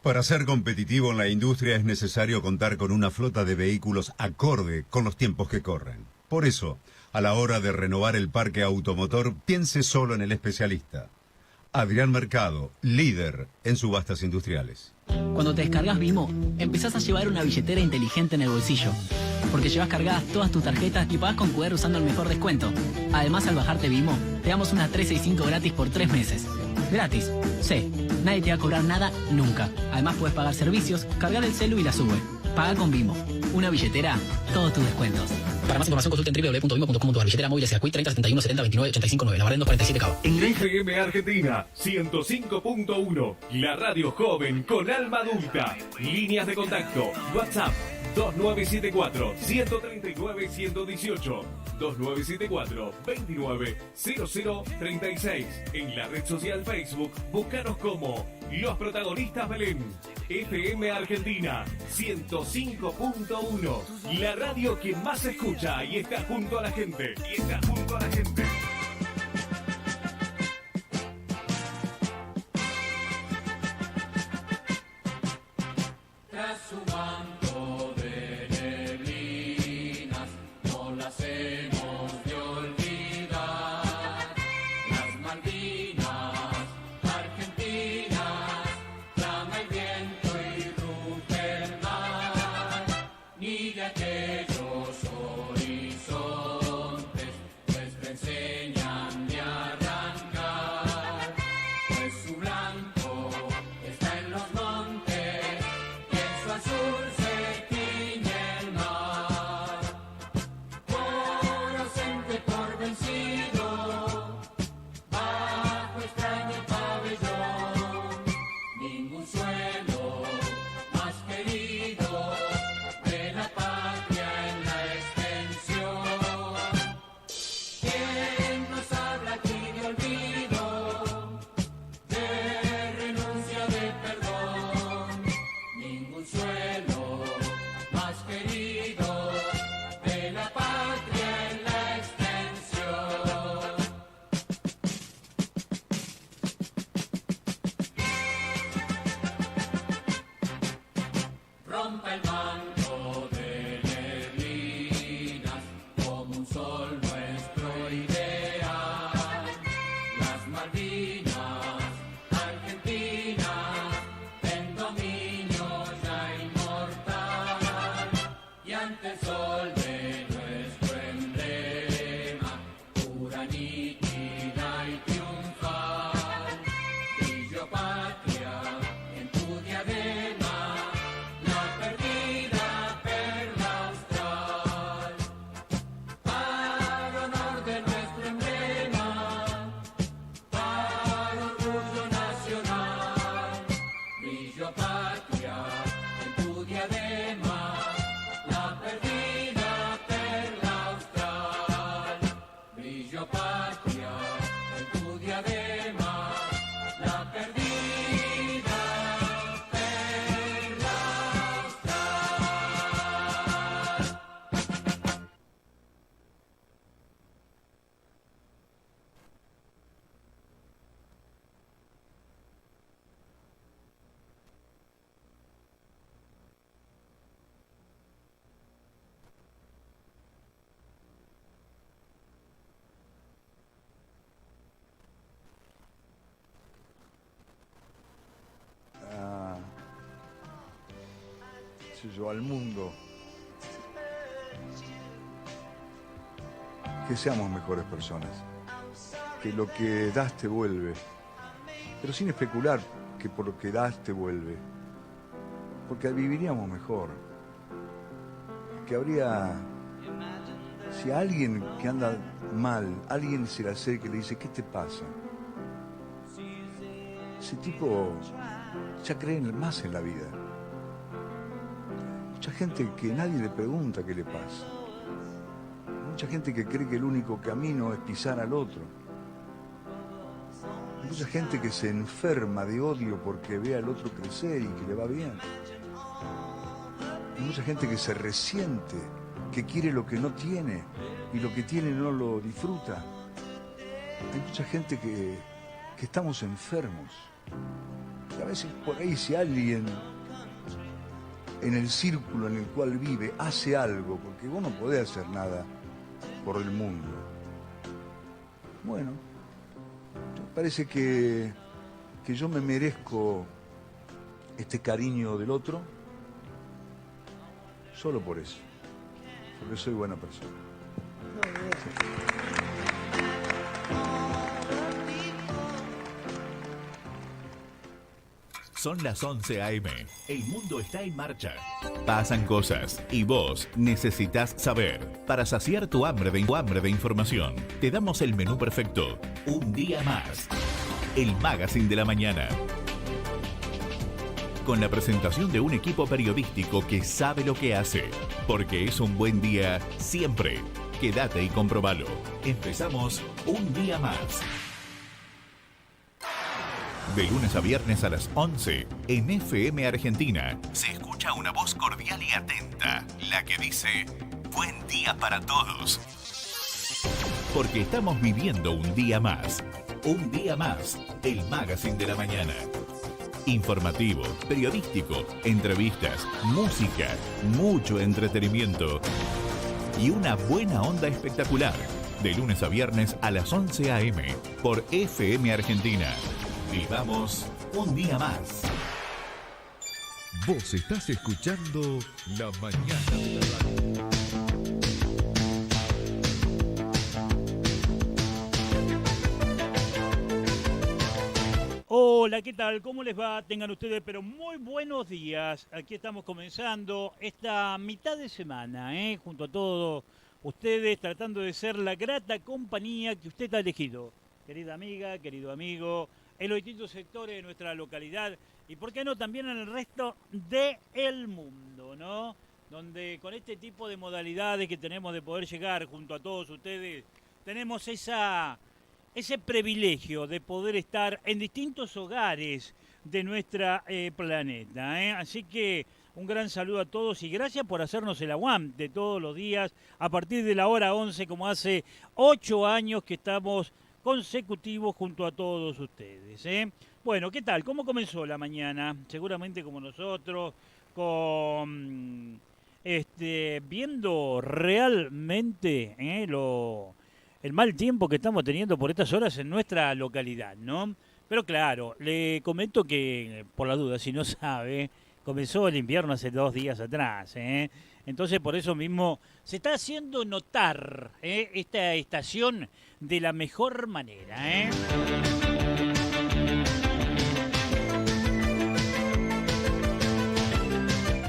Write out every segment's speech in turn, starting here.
Para ser competitivo en la industria es necesario contar con una flota de vehículos acorde con los tiempos que corren. Por eso, a la hora de renovar el parque automotor, piense solo en el especialista. Adrián Mercado, líder en subastas industriales. Cuando te descargas Vimo, empezás a llevar una billetera inteligente en el bolsillo. Porque llevas cargadas todas tus tarjetas y pagás con QR usando el mejor descuento. Además, al bajarte Vimo, te damos una 365 gratis por 3 meses. Gratis. Sí, nadie te va a cobrar nada nunca. Además, puedes pagar servicios, cargar el celu y la sube. Paga con Vimo. Una billetera, todos tus descuentos. Para más información consulta en www.vimo.com.ar. Billetera móvil SACUI 30 71 70 29 85 9. La Barrendo 47 Cabo. FM Argentina 105.1. La radio joven con alma adulta. Líneas de contacto. WhatsApp 2974-139-118. 2974-290036. En la red social Facebook, búscanos como Los Protagonistas Belén. FM Argentina 105.1. La radio que más se escucha y está junto a la gente. Tras su manto de neblinas, no las hemos de olvidar. Las Malvinas, Argentinas, clama el viento y ruge el mar. Ni de aquellos horizontes nuestra enseñan de arrancar, pues su blanco está en los montes. Azul se tiñe el mar, por ausente, por vencido, bajo extraño pabellón, ningún suelo más querido de la patria en la extensión. ¿Quién nos habla aquí de olvido, de renuncia, de perdón? Ningún suelo más querido de la patria en la extensión. Rompa el manto de neblinas como un sol nuestro ideal. Las Malvinas, Argentinas, en dominio ya inmortal, y ante el sol de nuestro emblema, pura, nítida y triunfal, brillo patria en tu diadema, la perdida perla austral. Para honor de nuestro emblema, para orgullo nacional, brillo patria en tu diadema, la perdida perla austral. Brillo patria en tu diadema, la perdida perla austral. Al mundo, que seamos mejores personas, que lo que das te vuelve, pero sin especular que por lo que das te vuelve, porque viviríamos mejor, que habría, si a alguien que anda mal, alguien se le acerca y le dice, ¿qué te pasa? Ese tipo ya cree más en la vida. Mucha gente que nadie le pregunta qué le pasa. Mucha gente que cree que el único camino es pisar al otro. Mucha gente que se enferma de odio porque ve al otro crecer y que le va bien. Mucha gente que se resiente, que quiere lo que no tiene y lo que tiene no lo disfruta. Hay mucha gente que estamos enfermos. Y a veces por ahí si alguien en el círculo en el cual vive hace algo, porque vos no podés hacer nada por el mundo. Bueno, me parece que yo me merezco este cariño del otro solo por eso, porque soy buena persona. Son las 11 a.m. El mundo está en marcha. Pasan cosas y vos necesitas saber. Para saciar tu hambre de información, te damos el menú perfecto. Un día más. El Magazine de la Mañana. Con la presentación de un equipo periodístico que sabe lo que hace. Porque es un buen día siempre. Quédate y comprobalo. Empezamos un día más. De lunes a viernes a las 11, en FM Argentina, se escucha una voz cordial y atenta, la que dice, buen día para todos. Porque estamos viviendo un día más, el Magazine de la Mañana. Informativo, periodístico, entrevistas, música, mucho entretenimiento y una buena onda espectacular. De lunes a viernes a las 11 a.m. por FM Argentina. Vivamos un día más. Vos estás escuchando La Mañana de la Radio. Hola, ¿qué tal? ¿Cómo les va? Tengan ustedes, pero muy buenos días. Aquí estamos comenzando esta mitad de semana, junto a todos ustedes, tratando de ser la grata compañía que usted ha elegido. Querida amiga, querido amigo, en los distintos sectores de nuestra localidad y, por qué no, también en el resto del mundo, ¿no? Donde con este tipo de modalidades que tenemos de poder llegar junto a todos ustedes, tenemos ese privilegio de poder estar en distintos hogares de nuestra planeta, Así que un gran saludo a todos y gracias por hacernos el aguante todos los días a partir de la hora 11, como hace 8 años que estamos consecutivos junto a todos ustedes. Bueno, ¿qué tal? ¿Cómo comenzó la mañana? Seguramente como nosotros, viendo realmente el mal tiempo que estamos teniendo por estas horas en nuestra localidad, ¿no? Pero claro, le comento que, por la duda, si no sabe, comenzó el invierno hace 2 días atrás, Entonces, por eso mismo, se está haciendo notar esta estación de la mejor manera,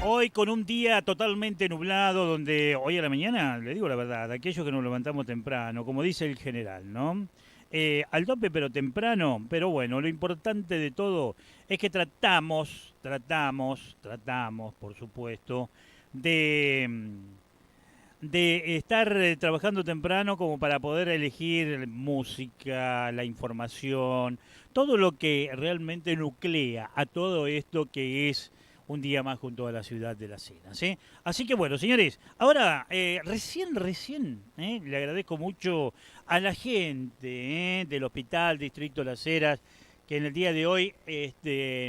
Hoy con un día totalmente nublado, donde hoy a la mañana, le digo la verdad, aquellos que nos levantamos temprano, como dice el general, ¿no? Al tope pero temprano, pero bueno, lo importante de todo es que tratamos, por supuesto, de estar trabajando temprano como para poder elegir música, la información, todo lo que realmente nuclea a todo esto que es un día más junto a la ciudad de Las Heras, Así que bueno, señores, ahora recién, le agradezco mucho a la gente del Hospital Distrito Las Heras que en el día de hoy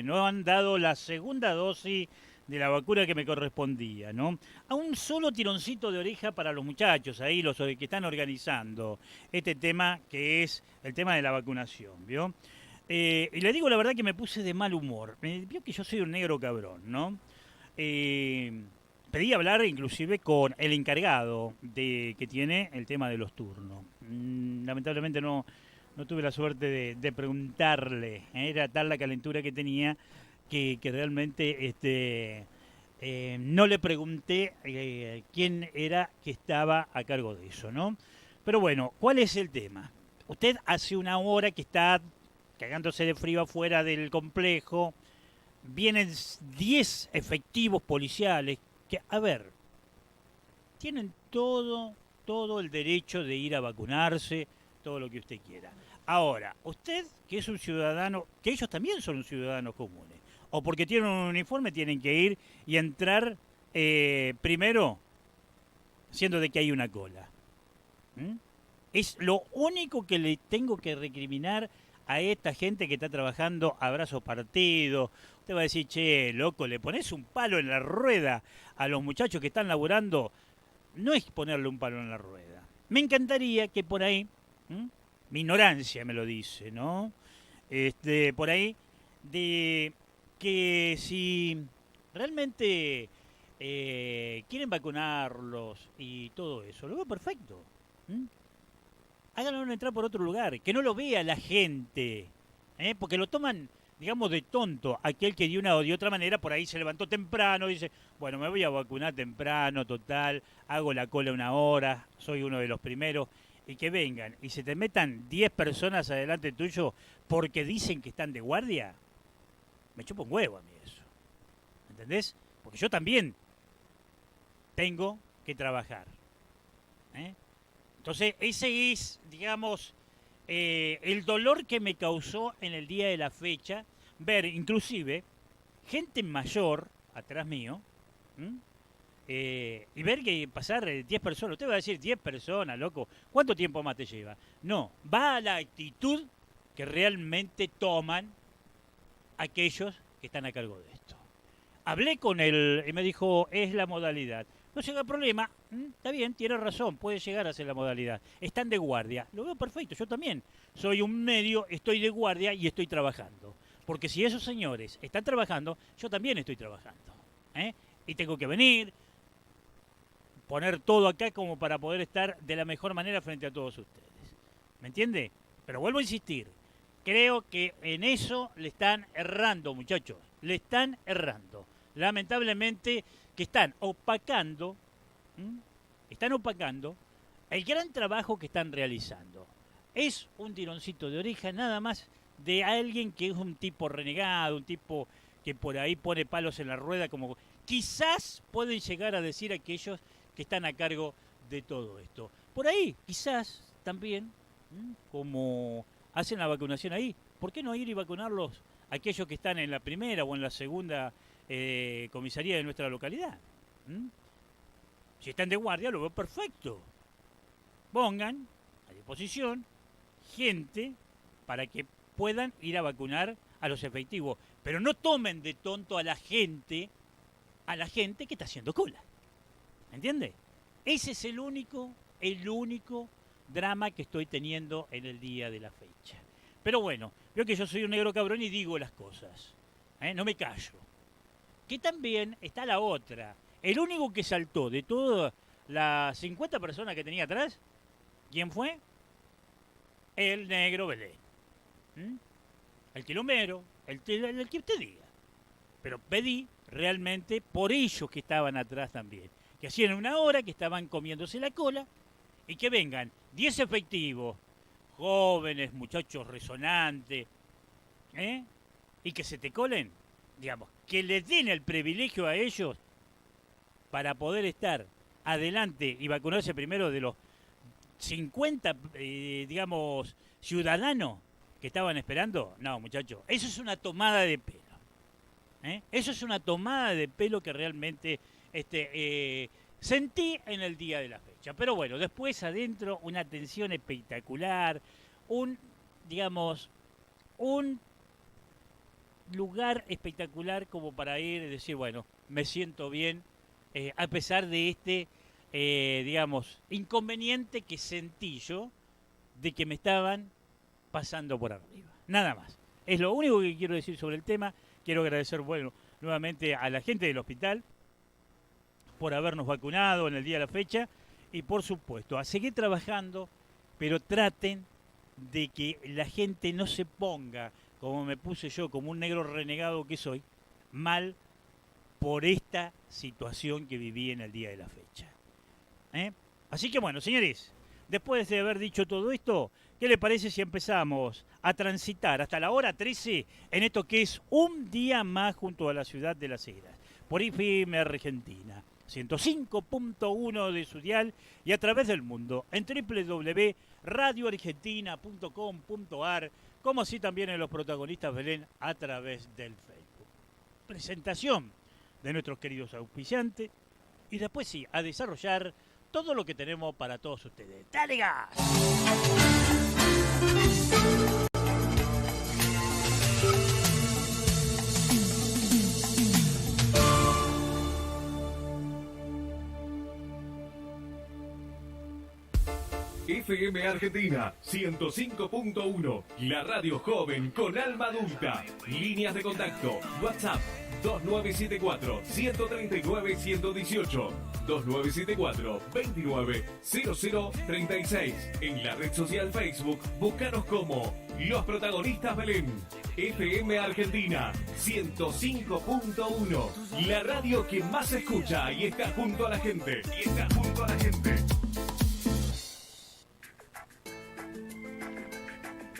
nos han dado la segunda dosis de la vacuna que me correspondía, ¿no? A un solo tironcito de oreja para los muchachos ahí, los que están organizando este tema que es el tema de la vacunación, ¿vio? Y le digo la verdad que me puse de mal humor. Vio que yo soy un negro cabrón, ¿no? Pedí hablar inclusive con el encargado que tiene el tema de los turnos. Lamentablemente no tuve la suerte de preguntarle. Era tal la calentura que tenía que realmente no le pregunté quién era que estaba a cargo de eso, ¿no? Pero bueno, ¿cuál es el tema? Usted hace una hora que está cagándose de frío afuera del complejo, vienen 10 efectivos policiales que, a ver, tienen todo el derecho de ir a vacunarse, todo lo que usted quiera. Ahora, usted, que es un ciudadano, que ellos también son ciudadanos comunes, o porque tienen un uniforme, tienen que ir y entrar primero, siendo de que hay una cola. Es lo único que le tengo que recriminar a esta gente que está trabajando a brazo partido. Usted va a decir, che, loco, le pones un palo en la rueda a los muchachos que están laburando. No es ponerle un palo en la rueda. Me encantaría que por ahí, mi ignorancia me lo dice, ¿no? Por ahí, de que si realmente quieren vacunarlos y todo eso, lo veo perfecto. Háganlo entrar por otro lugar, que no lo vea la gente, porque lo toman, digamos, de tonto. Aquel que de una o de otra manera por ahí se levantó temprano, dice, bueno, me voy a vacunar temprano, total, hago la cola 1 hora, soy uno de los primeros, y que vengan y se te metan 10 personas adelante tuyo porque dicen que están de guardia, me chupa un huevo a mí eso, ¿entendés? Porque yo también tengo que trabajar, Entonces, ese es, digamos, el dolor que me causó en el día de la fecha, ver inclusive gente mayor atrás mío, y ver que pasar 10 personas. Usted va a decir 10 personas, loco, ¿cuánto tiempo más te lleva? No, va a la actitud que realmente toman aquellos que están a cargo de esto. Hablé con él y me dijo, es la modalidad. No llega el problema, está bien, tiene razón, puede llegar a ser la modalidad. Están de guardia, lo veo perfecto, yo también. Soy un medio, estoy de guardia y estoy trabajando. Porque si esos señores están trabajando, yo también estoy trabajando. Y tengo que venir, poner todo acá como para poder estar de la mejor manera frente a todos ustedes. ¿Me entiende? Pero vuelvo a insistir, creo que en eso le están errando, muchachos. Le están errando. Lamentablemente que están opacando el gran trabajo que están realizando. Es un tironcito de oreja nada más de alguien que es un tipo renegado, un tipo que por ahí pone palos en la rueda, como quizás pueden llegar a decir aquellos que están a cargo de todo esto. Por ahí, quizás también, como hacen la vacunación ahí, ¿por qué no ir y vacunarlos aquellos que están en la primera o en la segunda comisaría de nuestra localidad? Si están de guardia, lo veo perfecto. Pongan a disposición gente para que puedan ir a vacunar a los efectivos, pero no tomen de tonto a la gente que está haciendo cola. ¿Entiende? Ese es el único drama que estoy teniendo en el día de la fecha. Pero bueno, veo que yo soy un negro cabrón y digo las cosas. No me callo. Que también está la otra. El único que saltó de todas las 50 personas que tenía atrás, ¿quién fue? El negro Belén. El quilombero, el que usted diga. Pero pedí realmente por ellos que estaban atrás también. Que hacían 1 hora, que estaban comiéndose la cola, y que vengan 10 efectivos, jóvenes, muchachos resonantes, y que se te colen, digamos, que les den el privilegio a ellos para poder estar adelante y vacunarse primero de los 50, digamos, ciudadanos que estaban esperando. No, muchachos, eso es una tomada de pelo. Eso es una tomada de pelo que realmente sentí en el día de la fecha. Pero bueno, después adentro una atención espectacular, un lugar espectacular como para ir y decir, bueno, me siento bien, a pesar de este, inconveniente que sentí yo de que me estaban pasando por arriba. Nada más. Es lo único que quiero decir sobre el tema. Quiero agradecer, bueno, nuevamente a la gente del hospital por habernos vacunado en el día de la fecha y, por supuesto, a seguir trabajando, pero traten de que la gente no se ponga, como me puse yo, como un negro renegado que soy, mal por esta situación que viví en el día de la fecha. Así que, bueno, señores, después de haber dicho todo esto, ¿qué le parece si empezamos a transitar hasta la hora 13 en esto que es un día más junto a la ciudad de Las Heras? Por FM Argentina, 105.1 de su dial y a través del mundo en www.radioargentina.com.ar, como así también en los protagonistas Belén a través del Facebook. Presentación de nuestros queridos auspiciantes y después sí, a desarrollar todo lo que tenemos para todos ustedes. ¡Dale gas! FM Argentina 105.1, la radio joven con alma adulta. Líneas de contacto, WhatsApp 2974-139-118, 2974-290036. En la red social Facebook, búscanos como Los Protagonistas Belén. FM Argentina 105.1, la radio que más se escucha y está junto a la gente.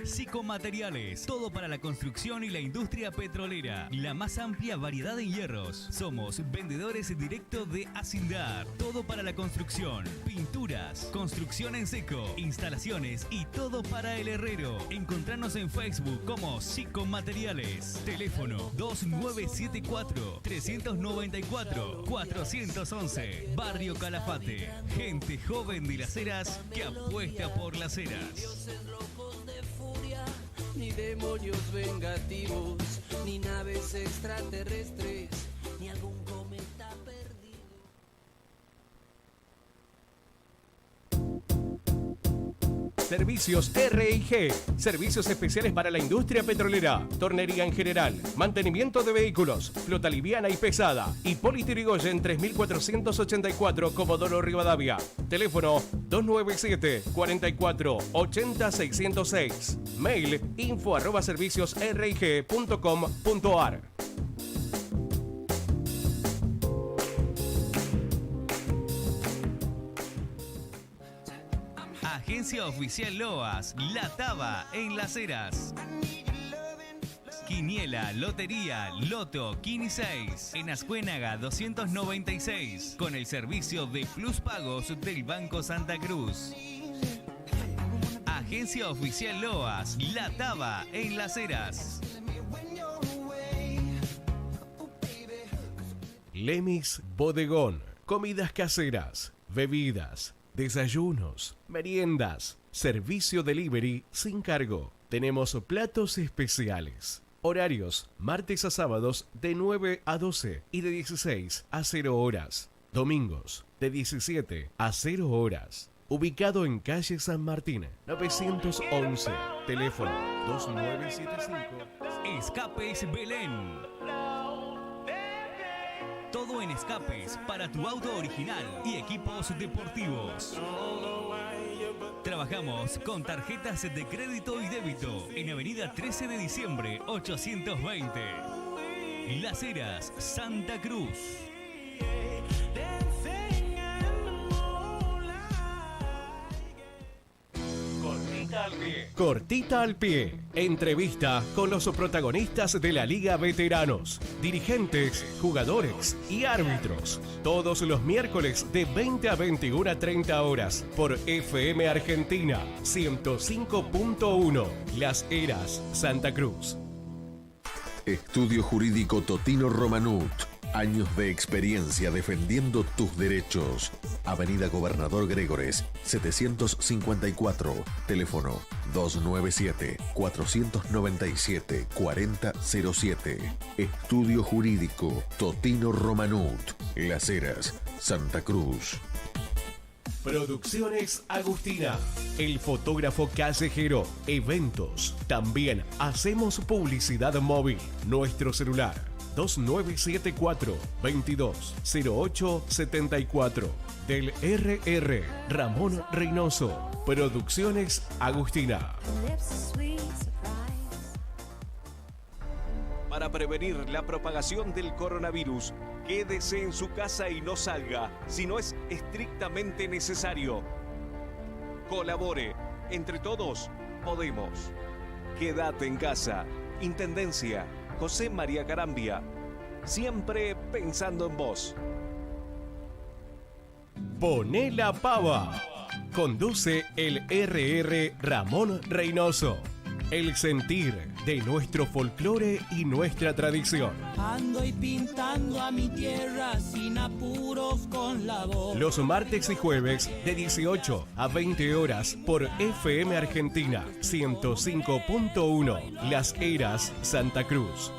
Sicomateriales, todo para la construcción y la industria petrolera. La más amplia variedad en hierros. Somos vendedores directo de Acindar. Todo para la construcción, pinturas, construcción en seco, instalaciones y todo para el herrero. Encontrarnos en Facebook como Sicomateriales. Teléfono 2974-394-411. Barrio Calafate. Gente joven de Las Heras que apuesta por Las Heras. Ni demonios vengativos, ni naves extraterrestres, ni algún cometa perdido. Servicios R&G, servicios especiales para la industria petrolera, tornería en general, mantenimiento de vehículos, flota liviana y pesada. Hipólito Yrigoyen 3484, Comodoro Rivadavia. Teléfono 297-44-80-606. Mail info@serviciosrg.com.ar. Agencia Oficial Loas, La Taba, en Las Heras. Quiniela, Lotería, Loto, Quini 6, en Ascuénaga 296, con el servicio de Plus Pagos del Banco Santa Cruz. Agencia Oficial Loas, La Taba, en Las Heras. Lemis Bodegón, comidas caseras, bebidas, desayunos, meriendas, servicio delivery sin cargo. Tenemos platos especiales. Horarios, martes a sábados de 9 a 12 y de 16 a 0 horas. Domingos, de 17 a 0 horas. Ubicado en calle San Martín, 911. Teléfono 2975. Escapes Belén. Todo en escapes para tu auto original y equipos deportivos. Trabajamos con tarjetas de crédito y débito en Avenida 13 de Diciembre 820. Las Heras, Santa Cruz. Cortita al pie. Entrevista con los protagonistas de la Liga Veteranos, dirigentes, jugadores y árbitros. Todos los miércoles de 20 a 21:30 horas por FM Argentina 105.1. Las Heras, Santa Cruz. Estudio Jurídico Totino Romanut. Años de experiencia defendiendo tus derechos. Avenida Gobernador Gregores, 754. Teléfono 297-497-4007. Estudio Jurídico Totino Romanut. Las Heras, Santa Cruz. Producciones Agustina, el fotógrafo callejero, eventos. También hacemos publicidad móvil. Nuestro celular 2974-220874. Del RR Ramón Reynoso. Producciones Agustina. Para prevenir la propagación del coronavirus, quédese en su casa y no salga si no es estrictamente necesario. Colabore. Entre todos podemos. Quédate en casa. Intendencia José María Carambia. Siempre pensando en vos. Poné la pava. Conduce el RR Ramón Reynoso. El sentir de nuestro folclore y nuestra tradición. Ando y pintando a mi tierra sin apuros con la voz. Los martes y jueves de 18 a 20 horas por FM Argentina 105.1. Las Heras, Santa Cruz.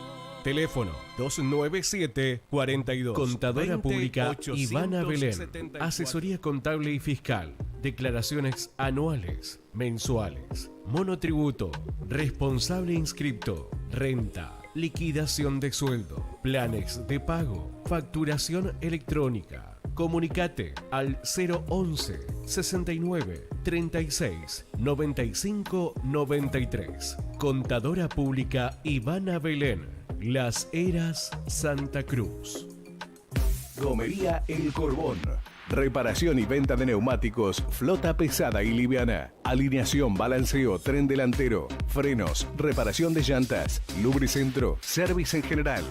Teléfono 297-42. Contadora Pública Ivana Belén. Asesoría contable y fiscal. Declaraciones anuales, mensuales, monotributo, responsable inscripto, renta, liquidación de sueldo, planes de pago, facturación electrónica. Comunicate al 011 69 36 95 93. Contadora Pública Ivana Belén. Las Heras, Santa Cruz. Gomería El Corbón. Reparación y venta de neumáticos, flota pesada y liviana. Alineación, balanceo, tren delantero, frenos, reparación de llantas, lubricentro, service en general.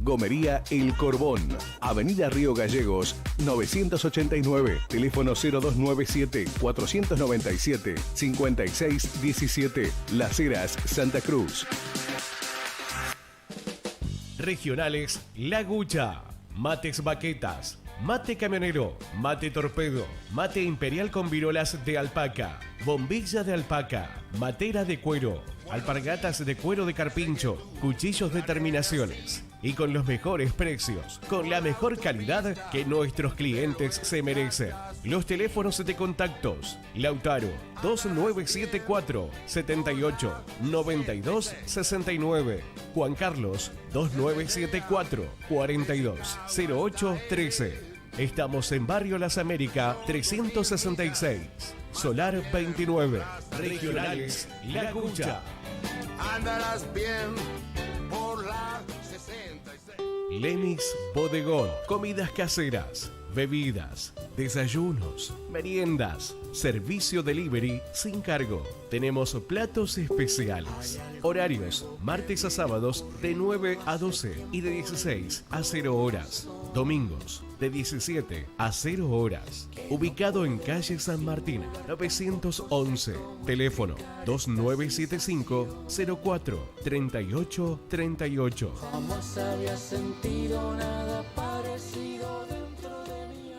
Gomería El Corbón. Avenida Río Gallegos, 989. Teléfono 0297-497-5617. Las Heras, Santa Cruz. Regionales La Gucha. Mates baquetas. Mate camionero, mate torpedo, mate imperial con virolas de alpaca, bombilla de alpaca, matera de cuero, alpargatas de cuero de carpincho, cuchillos de terminaciones. Y con los mejores precios, con la mejor calidad que nuestros clientes se merecen. Los teléfonos de contactos: Lautaro 2974 78 92 69, Juan Carlos 2974 42 08 13. Estamos en Barrio Las Américas 366, Solar 29. Regionales La Gucha. Andarás bien por la 66. Lemis Bodegón. Comidas caseras, bebidas, desayunos, meriendas, servicio delivery sin cargo. Tenemos platos especiales. Horarios: martes a sábados de 9 a 12 y de 16 a 0 horas. Domingos de 17 a 0 horas. Ubicado en calle San Martín, 911. Teléfono 2975 04 38 38. Jamás había sentido nada parecido dentro de mí.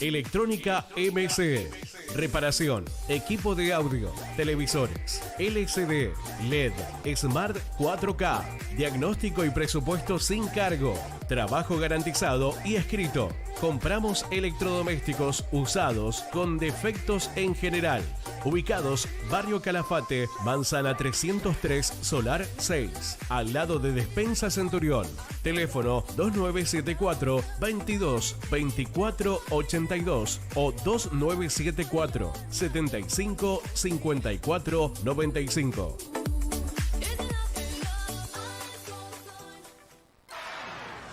Electrónica MCE. Reparación, equipo de audio, televisores, LCD, LED, Smart 4K, diagnóstico y presupuesto sin cargo, trabajo garantizado y escrito. Compramos electrodomésticos usados con defectos en general. Ubicados Barrio Calafate, Manzana 303, Solar 6, al lado de Despensa Centurión. Teléfono 2974 22 24 82 o 2974 75 54 95.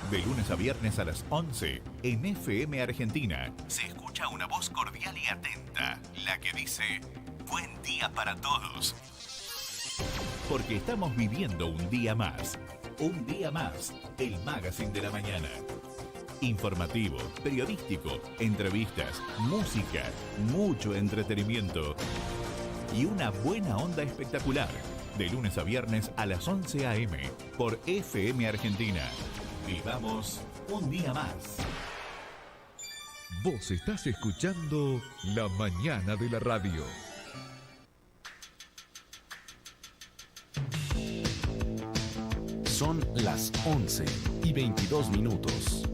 De lunes a viernes a las 11, en FM Argentina, se escucha una voz cordial y atenta, la que dice: buen día para todos. Porque estamos viviendo un día más, el magazine de la mañana. Informativo, periodístico, entrevistas, música, mucho entretenimiento y una buena onda espectacular. De lunes a viernes a las 11 a.m. por FM Argentina. Vivamos un día más. Vos estás escuchando La Mañana de la Radio. Son las 11:22.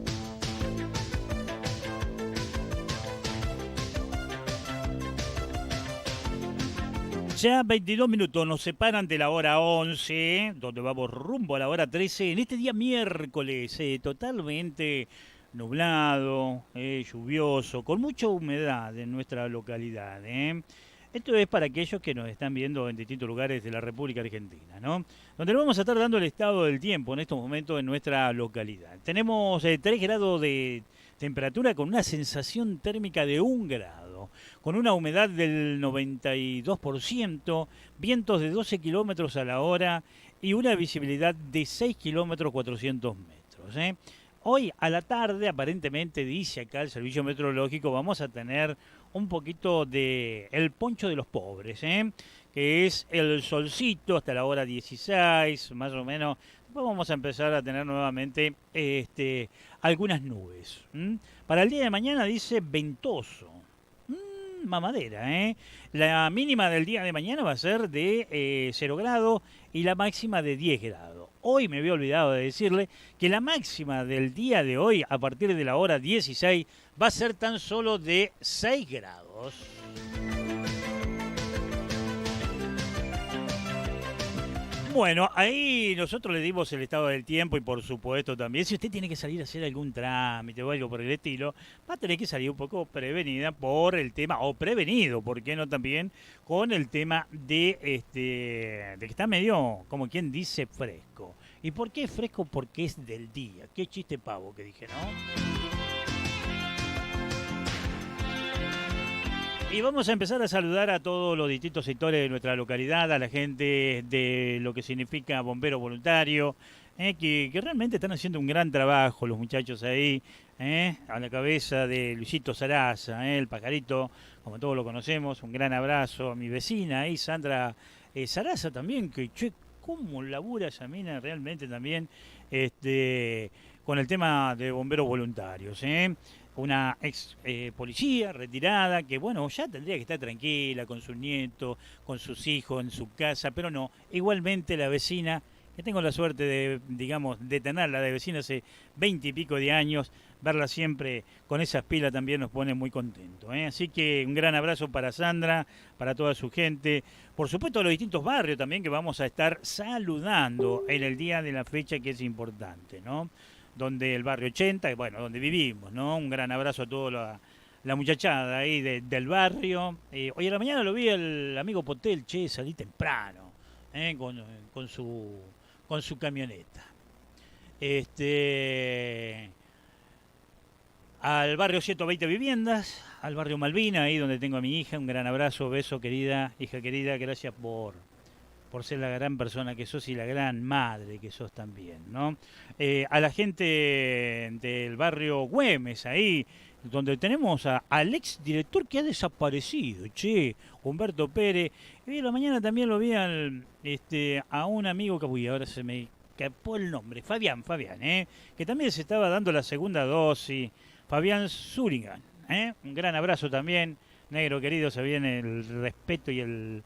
Ya 22 minutos nos separan de la hora 11, donde vamos rumbo a la hora 13, en este día miércoles, totalmente nublado, lluvioso, con mucha humedad en nuestra localidad. Esto es para aquellos que nos están viendo en distintos lugares de la República Argentina, ¿no? Donde le vamos a estar dando el estado del tiempo en estos momentos en nuestra localidad. Tenemos 3 grados de temperatura con una sensación térmica de 1 grado, con una humedad del 92%, vientos de 12 kilómetros a la hora y una visibilidad de 6 kilómetros 400 metros. Hoy a la tarde, aparentemente, dice acá el servicio meteorológico, vamos a tener un poquito de el poncho de los pobres, que es el solcito hasta la hora 16, más o menos. Después vamos a empezar a tener nuevamente algunas nubes. Para el día de mañana dice ventoso. Mamadera, La mínima del día de mañana va a ser de 0 grados y la máxima de 10 grados. hoy me había olvidado de decirle que la máxima del día de hoy, a partir de la hora 16, va a ser tan solo de 6 grados. Bueno, ahí nosotros le dimos el estado del tiempo y por supuesto también, si usted tiene que salir a hacer algún trámite o algo por el estilo, va a tener que salir un poco prevenida por el tema, o prevenido, ¿por qué no también? Con el tema de que está medio, como quien dice, fresco. ¿Y por qué fresco? Porque es del día. Qué chiste pavo que dije, ¿no? Y vamos a empezar a saludar a todos los distintos sectores de nuestra localidad, a la gente de lo que significa bombero voluntario, que realmente están haciendo un gran trabajo los muchachos ahí, a la cabeza de Luisito Saraza, el pajarito, como todos lo conocemos. Un gran abrazo a mi vecina ahí, Sandra Saraza también, que che, cómo labura esa mina realmente también con el tema de bomberos voluntarios, una ex policía retirada que, bueno, ya tendría que estar tranquila con sus nietos, con sus hijos en su casa, pero no. Igualmente la vecina, que tengo la suerte de, digamos, de tenerla de vecina hace 20 y pico de años, verla siempre con esas pilas también nos pone muy contentos. Así que un gran abrazo para Sandra, para toda su gente, por supuesto a los distintos barrios también que vamos a estar saludando en el día de la fecha, que es importante, ¿no? Donde el barrio 80, bueno, donde vivimos, ¿no? Un gran abrazo a toda la muchachada ahí del barrio. Hoy a la mañana lo vi el amigo Potel, che, salí temprano, con su camioneta. Al barrio 120 Viviendas, al barrio Malvina, ahí donde tengo a mi hija, un gran abrazo, beso, querida, hija querida, gracias por ser la gran persona que sos y la gran madre que sos también, ¿no? A la gente del barrio Güemes, ahí, donde tenemos al ex director que ha desaparecido, che, Humberto Pérez. Y en la mañana también lo vi a un amigo que, uy, ahora se me escapó el nombre, Fabián, que también se estaba dando la segunda dosis, Fabián Zúriga, un gran abrazo también, negro querido, se viene el respeto y el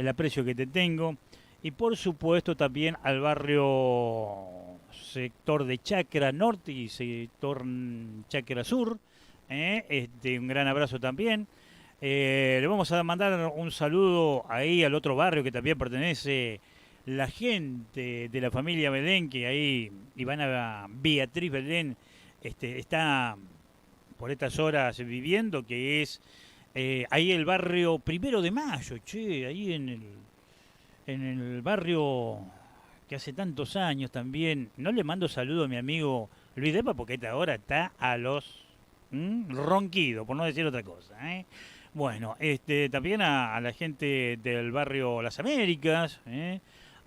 aprecio que te tengo. Y por supuesto también al barrio sector de Chacra Norte y sector Chacra Sur, un gran abrazo también. Le vamos a mandar un saludo ahí al otro barrio que también pertenece la gente de la familia Belén, que ahí Ivana Beatriz Belén está por estas horas viviendo, que es ahí el barrio 1 de Mayo, che, ahí en el barrio que hace tantos años también. No le mando saludo a mi amigo Luis Depa porque ahora está a los ronquidos, por no decir otra cosa. Bueno, también a la gente del barrio Las Américas,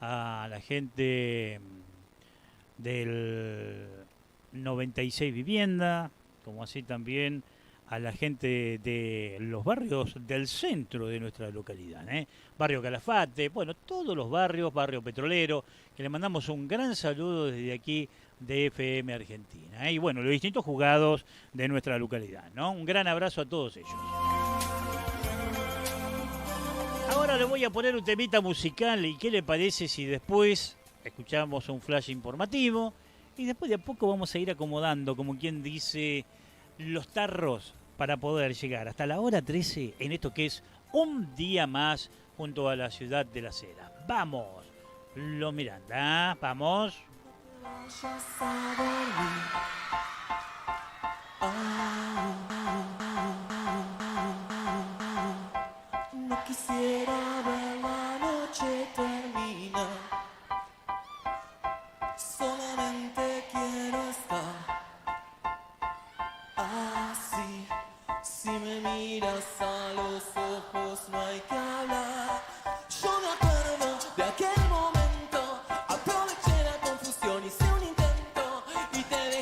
a la gente del 96 Vivienda, como así también a la gente de los barrios del centro de nuestra localidad, Barrio Calafate, bueno, todos los barrios, barrio Petrolero, que le mandamos un gran saludo desde aquí de FM Argentina, y bueno, los distintos juzgados de nuestra localidad, ¿no? Un gran abrazo a todos ellos. Ahora le voy a poner un temita musical, y ¿qué le parece si después escuchamos un flash informativo y después de a poco vamos a ir acomodando, como quien dice, los tarros para poder llegar hasta la hora 13 en esto que es un día más junto a la ciudad de Las Heras? Vamos, los Miranda, vamos. No quisiera ver la noche terminar, solamente quiero estar así. Si me miras a los ojos no hay que hablar. Yo me acuerdo de aquel momento, aproveché la confusión, hice un intento y te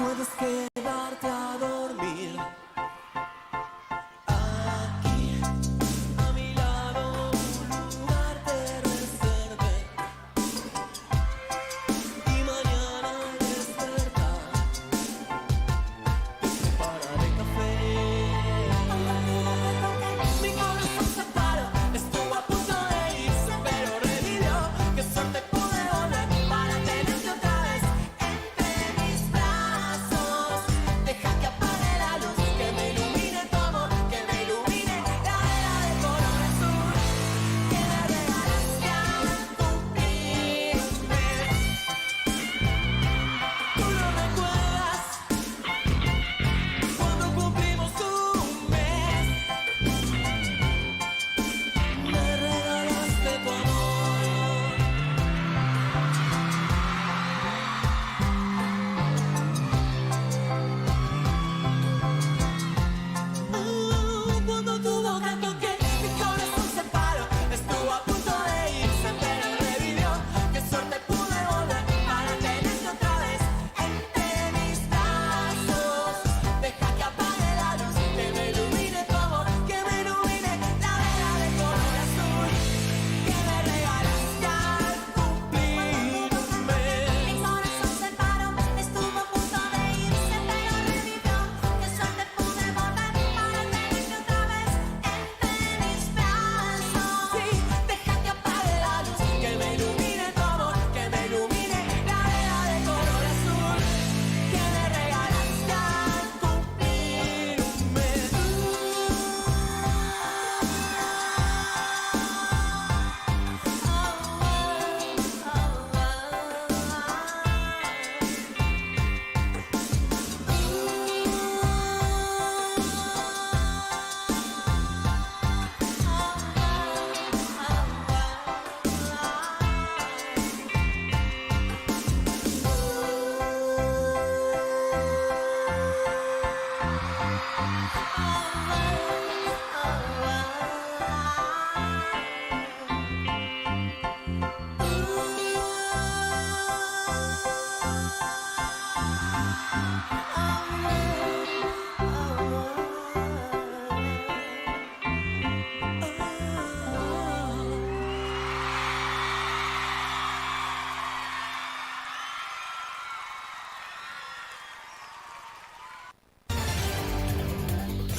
puedes quedarte a dormir.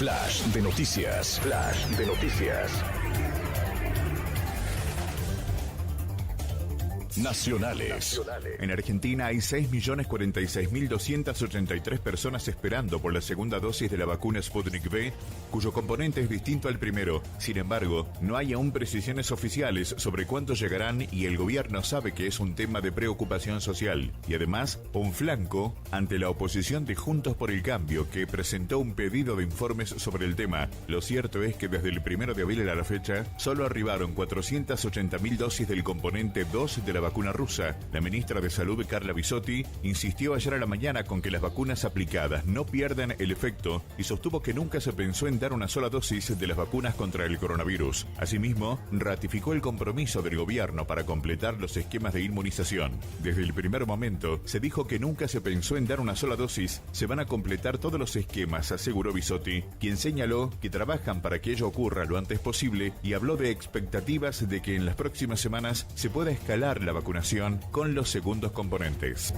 Flash de noticias. Flash de noticias. Nacionales. En Argentina hay 6.046.283 personas esperando por la segunda dosis de la vacuna Sputnik V, cuyo componente es distinto al primero. Sin embargo, no hay aún precisiones oficiales sobre cuántos llegarán y el gobierno sabe que es un tema de preocupación social. Y además, un flanco ante la oposición de Juntos por el Cambio, que presentó un pedido de informes sobre el tema. Lo cierto es que desde el 1 de abril a la fecha, solo arribaron 480.000 dosis del componente 2 de la vacuna rusa. La ministra de Salud, Carla Bisotti, insistió ayer a la mañana con que las vacunas aplicadas no pierdan el efecto y sostuvo que nunca se pensó en dar una sola dosis de las vacunas contra el coronavirus. Asimismo, ratificó el compromiso del gobierno para completar los esquemas de inmunización. Desde el primer momento, se dijo que nunca se pensó en dar una sola dosis. Se van a completar todos los esquemas, aseguró Bisotti, quien señaló que trabajan para que ello ocurra lo antes posible y habló de expectativas de que en las próximas semanas se pueda escalar la vacunación con los segundos componentes.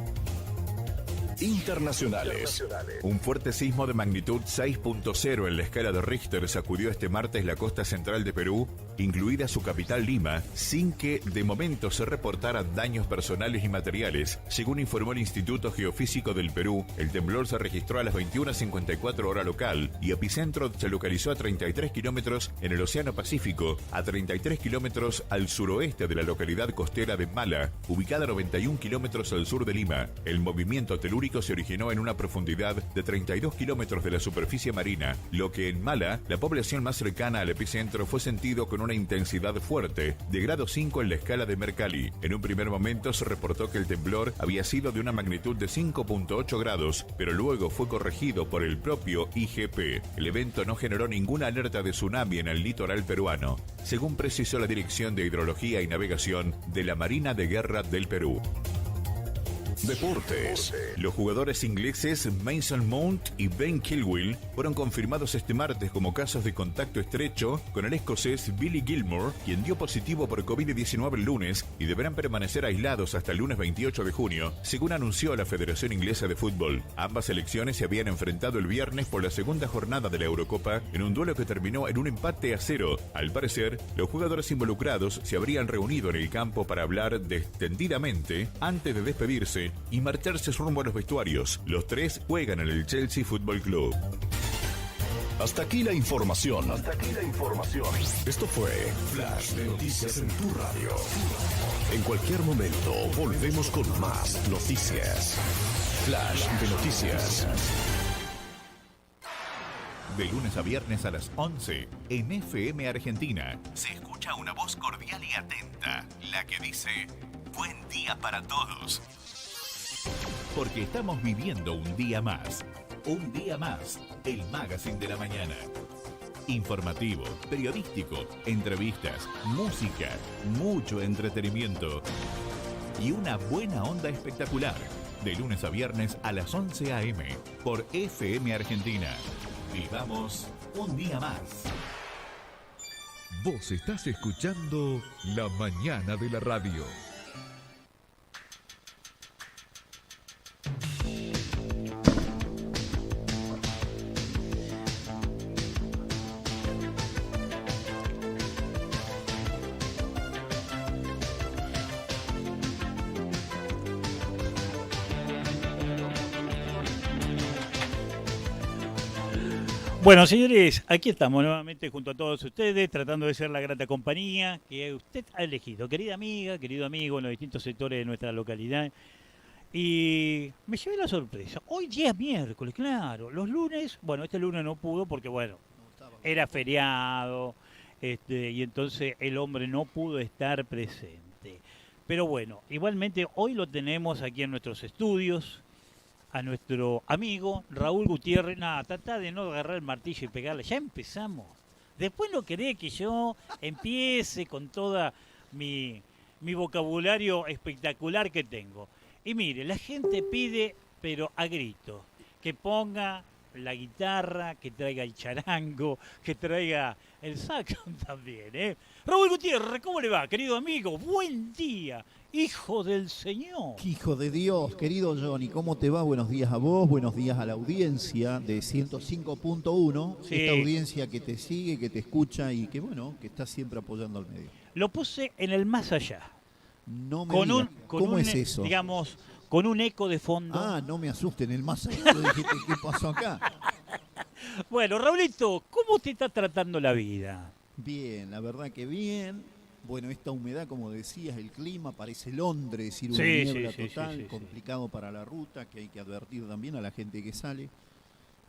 Internacionales. Un fuerte sismo de magnitud 6.0 en la escala de Richter sacudió este martes la costa central de Perú, incluida su capital Lima, sin que de momento se reportaran daños personales y materiales. Según informó el Instituto Geofísico del Perú, el temblor se registró a las 21:54 hora local y epicentro se localizó a 33 kilómetros en el Océano Pacífico, a 33 kilómetros al suroeste de la localidad costera de Mala, ubicada a 91 kilómetros al sur de Lima. El movimiento telúrico se originó en una profundidad de 32 kilómetros de la superficie marina, lo que en Mala, la población más cercana al epicentro, fue sentido con una intensidad fuerte, de grado 5 en la escala de Mercalli. En un primer momento se reportó que el temblor había sido de una magnitud de 5.8 grados, pero luego fue corregido por el propio IGP. El evento no generó ninguna alerta de tsunami en el litoral peruano, según precisó la Dirección de Hidrología y Navegación de la Marina de Guerra del Perú. Deportes. Los jugadores ingleses Mason Mount y Ben Chilwell fueron confirmados este martes como casos de contacto estrecho con el escocés Billy Gilmour, quien dio positivo por COVID-19 el lunes y deberán permanecer aislados hasta el lunes 28 de junio, según anunció la Federación Inglesa de Fútbol. Ambas selecciones se habían enfrentado el viernes por la segunda jornada de la Eurocopa en un duelo que terminó en un empate a 0. Al parecer, los jugadores involucrados se habrían reunido en el campo para hablar distendidamente antes de despedirse y marcharse rumbo a los vestuarios. Los tres juegan en el Chelsea Football Club. Hasta aquí la información. Esto fue Flash de Noticias en tu radio. En cualquier momento volvemos con más noticias. Flash de Noticias. De lunes a viernes a las 11 en FM Argentina se escucha una voz cordial y atenta, la que dice: buen día para todos. Porque estamos viviendo un día más. Un día más, el Magazine de la Mañana. Informativo, periodístico, entrevistas, música, mucho entretenimiento y una buena onda espectacular. De lunes a viernes a las 11 a.m. por FM Argentina. Vivamos un día más. Vos estás escuchando La Mañana de la Radio. Bueno, señores, aquí estamos nuevamente junto a todos ustedes, tratando de ser la grata compañía que usted ha elegido. Querida amiga, querido amigo, en los distintos sectores de nuestra localidad. Y me llevé la sorpresa. Hoy día es miércoles, claro. Los lunes, bueno, este lunes no pudo porque, bueno, era feriado, y entonces el hombre no pudo estar presente. Pero bueno, igualmente hoy lo tenemos aquí en nuestros estudios, a nuestro amigo Raúl Gutiérrez. Nada, tratá de no agarrar el martillo y pegarle. Ya empezamos. Después no querés que yo empiece con toda mi vocabulario espectacular que tengo. Y mire, la gente pide, pero a grito, que ponga la guitarra, que traiga el charango, que traiga el saxo también, ¿eh? Raúl Gutiérrez, ¿cómo le va, querido amigo? Buen día, hijo del Señor. Hijo de Dios, querido Johnny, ¿cómo te va? Buenos días a vos, buenos días a la audiencia de 105.1, Sí. Esta audiencia que te sigue, que te escucha y que, bueno, que está siempre apoyando al medio. Lo puse en el más allá. No me Con digas, con ¿cómo un, es eso? Digamos, con un eco de fondo. Ah, no me asusten, el más allá. Yo dije, ¿qué pasó acá? Bueno, Raulito, ¿cómo te está tratando la vida? Bien, la verdad que bien. Bueno, esta humedad, como decías, el clima parece Londres, decir una Sí, niebla sí, sí, total, sí, sí. complicado para la ruta, que hay que advertir también a la gente que sale.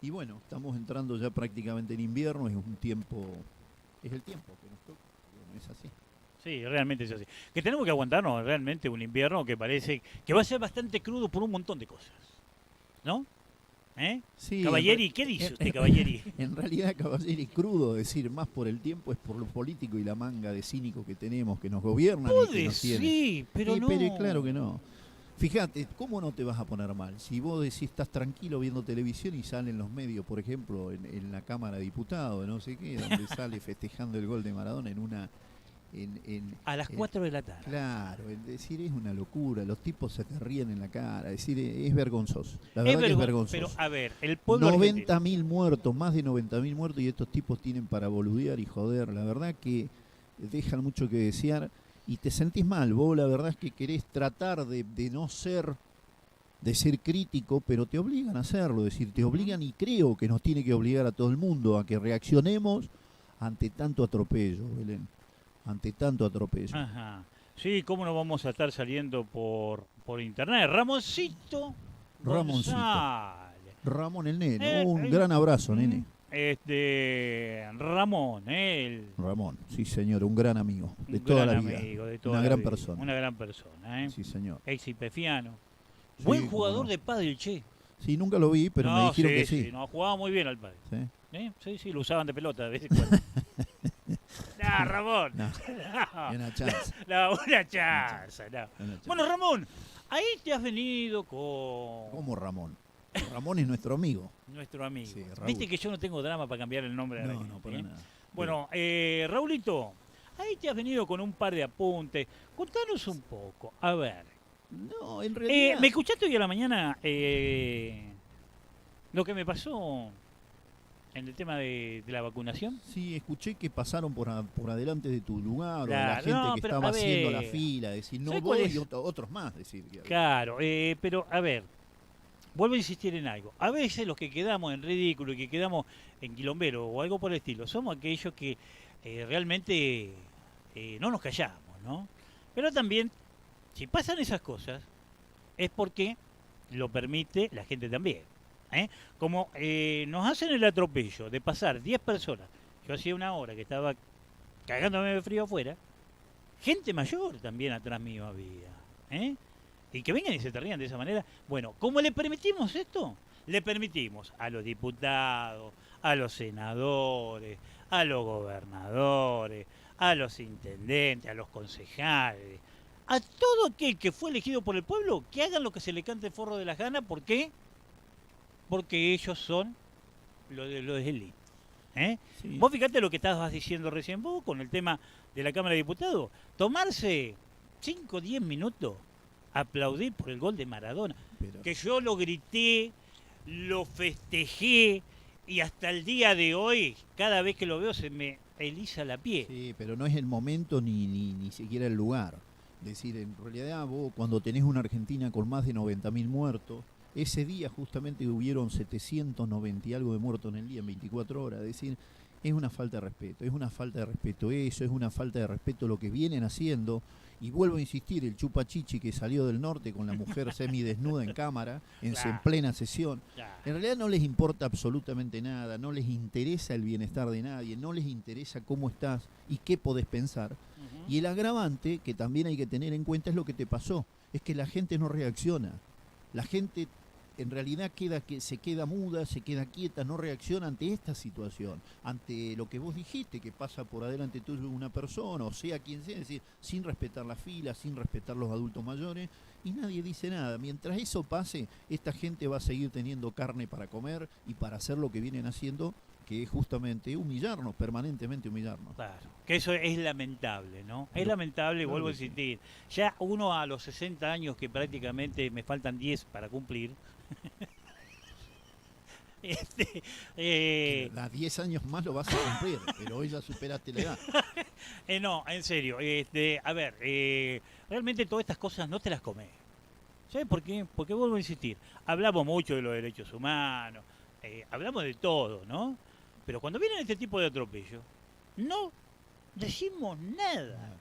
Y bueno, estamos entrando ya prácticamente en invierno, es un tiempo, es el tiempo que nos toca, bueno, es así. Sí, realmente es así. Que tenemos que aguantarnos realmente un invierno que parece que va a ser bastante crudo por un montón de cosas. ¿No? ¿Eh? Sí, Cavalleri, ¿qué dice usted, Cavalleri? En realidad, Cavalleri, crudo, decir más por el tiempo, es por lo político y la manga de cínicos que tenemos, que nos gobiernan y que nos tienen. Sí, pero no. Pero claro que no. Fíjate, ¿cómo no te vas a poner mal? Si vos decís, estás tranquilo viendo televisión y salen los medios, por ejemplo, en la Cámara de Diputados, no sé qué, donde sale festejando el gol de Maradona en una... A las 4 de la tarde. Claro, es decir, es una locura, los tipos se te ríen en la cara, es decir, es vergonzoso. La verdad que es vergonzoso. Pero, a ver, el pueblo 90.000 muertos, más de 90.000 muertos, y estos tipos tienen para boludear y joder. La verdad que dejan mucho que desear y te sentís mal. Vos la verdad es que querés tratar de no ser, de ser crítico, pero te obligan a hacerlo. Es decir, te obligan, y creo que nos tiene que obligar a todo el mundo a que reaccionemos ante tanto atropello, Belén. Ante tanto atropello. Ajá. Sí, ¿cómo no vamos a estar saliendo por internet? Ramoncito González. Ramón el nene. Un gran abrazo, nene. Ramón, Ramón, sí señor, un gran amigo de toda la vida. Una gran persona. Una gran persona, ¿eh? Sí, señor. Exipefiano. Sí, Buen jugador no. de pádel, che. Sí, nunca lo vi, pero me dijeron que sí. No, jugaba muy bien al pádel. ¿Sí? Sí, lo usaban de pelota de vez en cuando. No, Ramón. No, una chance. No, una chance. No. Bueno, Ramón, ahí te has venido con... Como Ramón. Ramón es nuestro amigo. Nuestro amigo. Sí, Raúl. Viste que yo no tengo drama para cambiar el nombre de No, alguien, no, para nada. Bueno, Raulito, ahí te has venido con un par de apuntes. Contanos un poco. A ver. No, en realidad... ¿Me escuchaste hoy a la mañana lo que me pasó en el tema de la vacunación? Sí, escuché que pasaron por adelante de tu lugar, Claro, o la gente no, que pero, estaba a ver, haciendo la fila, decir, no ¿sabes cuál voy, es? y otros más, decir. Que Claro, pero a ver, vuelvo a insistir en algo. A veces los que quedamos en ridículo y que quedamos en quilombero o algo por el estilo, somos aquellos que realmente no nos callamos, ¿no? Pero también, si pasan esas cosas, es porque lo permite la gente también. Como nos hacen el atropello de pasar 10 personas, yo hacía una hora que estaba cagándome de frío afuera, gente mayor también atrás mío había, y que vengan y se te rían de esa manera. Bueno, ¿cómo le permitimos esto? Le permitimos a los diputados, a los senadores, a los gobernadores, a los intendentes, a los concejales, a todo aquel que fue elegido por el pueblo, que hagan lo que se le cante el forro de las ganas. ¿Por qué? Porque ellos son los de élite. Sí. Vos fíjate lo que estabas diciendo recién vos con el tema de la Cámara de Diputados. Tomarse 5 o 10 minutos, aplaudir por el gol de Maradona. Que yo lo grité, lo festejé y hasta el día de hoy, cada vez que lo veo se me eriza la piel. Sí, pero no es el momento ni siquiera el lugar. Es decir, en realidad vos cuando tenés una Argentina con más de 90.000 muertos, ese día justamente hubieron 790 y algo de muertos en el día, en 24 horas. Es decir, es una falta de respeto, es una falta de respeto eso, es una falta de respeto lo que vienen haciendo. Y vuelvo a insistir, el chupachichi que salió del norte con la mujer semidesnuda en cámara, en plena sesión, en realidad no les importa absolutamente nada, no les interesa el bienestar de nadie, no les interesa cómo estás y qué podés pensar. Y el agravante que también hay que tener en cuenta es lo que te pasó, es que la gente no reacciona. La gente en realidad se queda muda, se queda quieta, no reacciona ante esta situación, ante lo que vos dijiste, que pasa por adelante tuyo una persona, o sea quien sea, es decir, sin respetar la fila, sin respetar los adultos mayores, y nadie dice nada. Mientras eso pase, esta gente va a seguir teniendo carne para comer y para hacer lo que vienen haciendo, que es justamente humillarnos, permanentemente humillarnos. Claro, que eso es lamentable, ¿no? Es lamentable, claro vuelvo a que sí. insistir. Ya uno a los 60 años, que prácticamente me faltan 10 para cumplir, A 10 años más lo vas a cumplir, pero hoy ya superaste la edad. No, en serio, a ver, realmente todas estas cosas no te las comes. ¿Sabes por qué? Porque vuelvo a insistir, hablamos mucho de los derechos humanos, hablamos de todo, ¿no? Pero cuando vienen este tipo de atropellos, no decimos nada.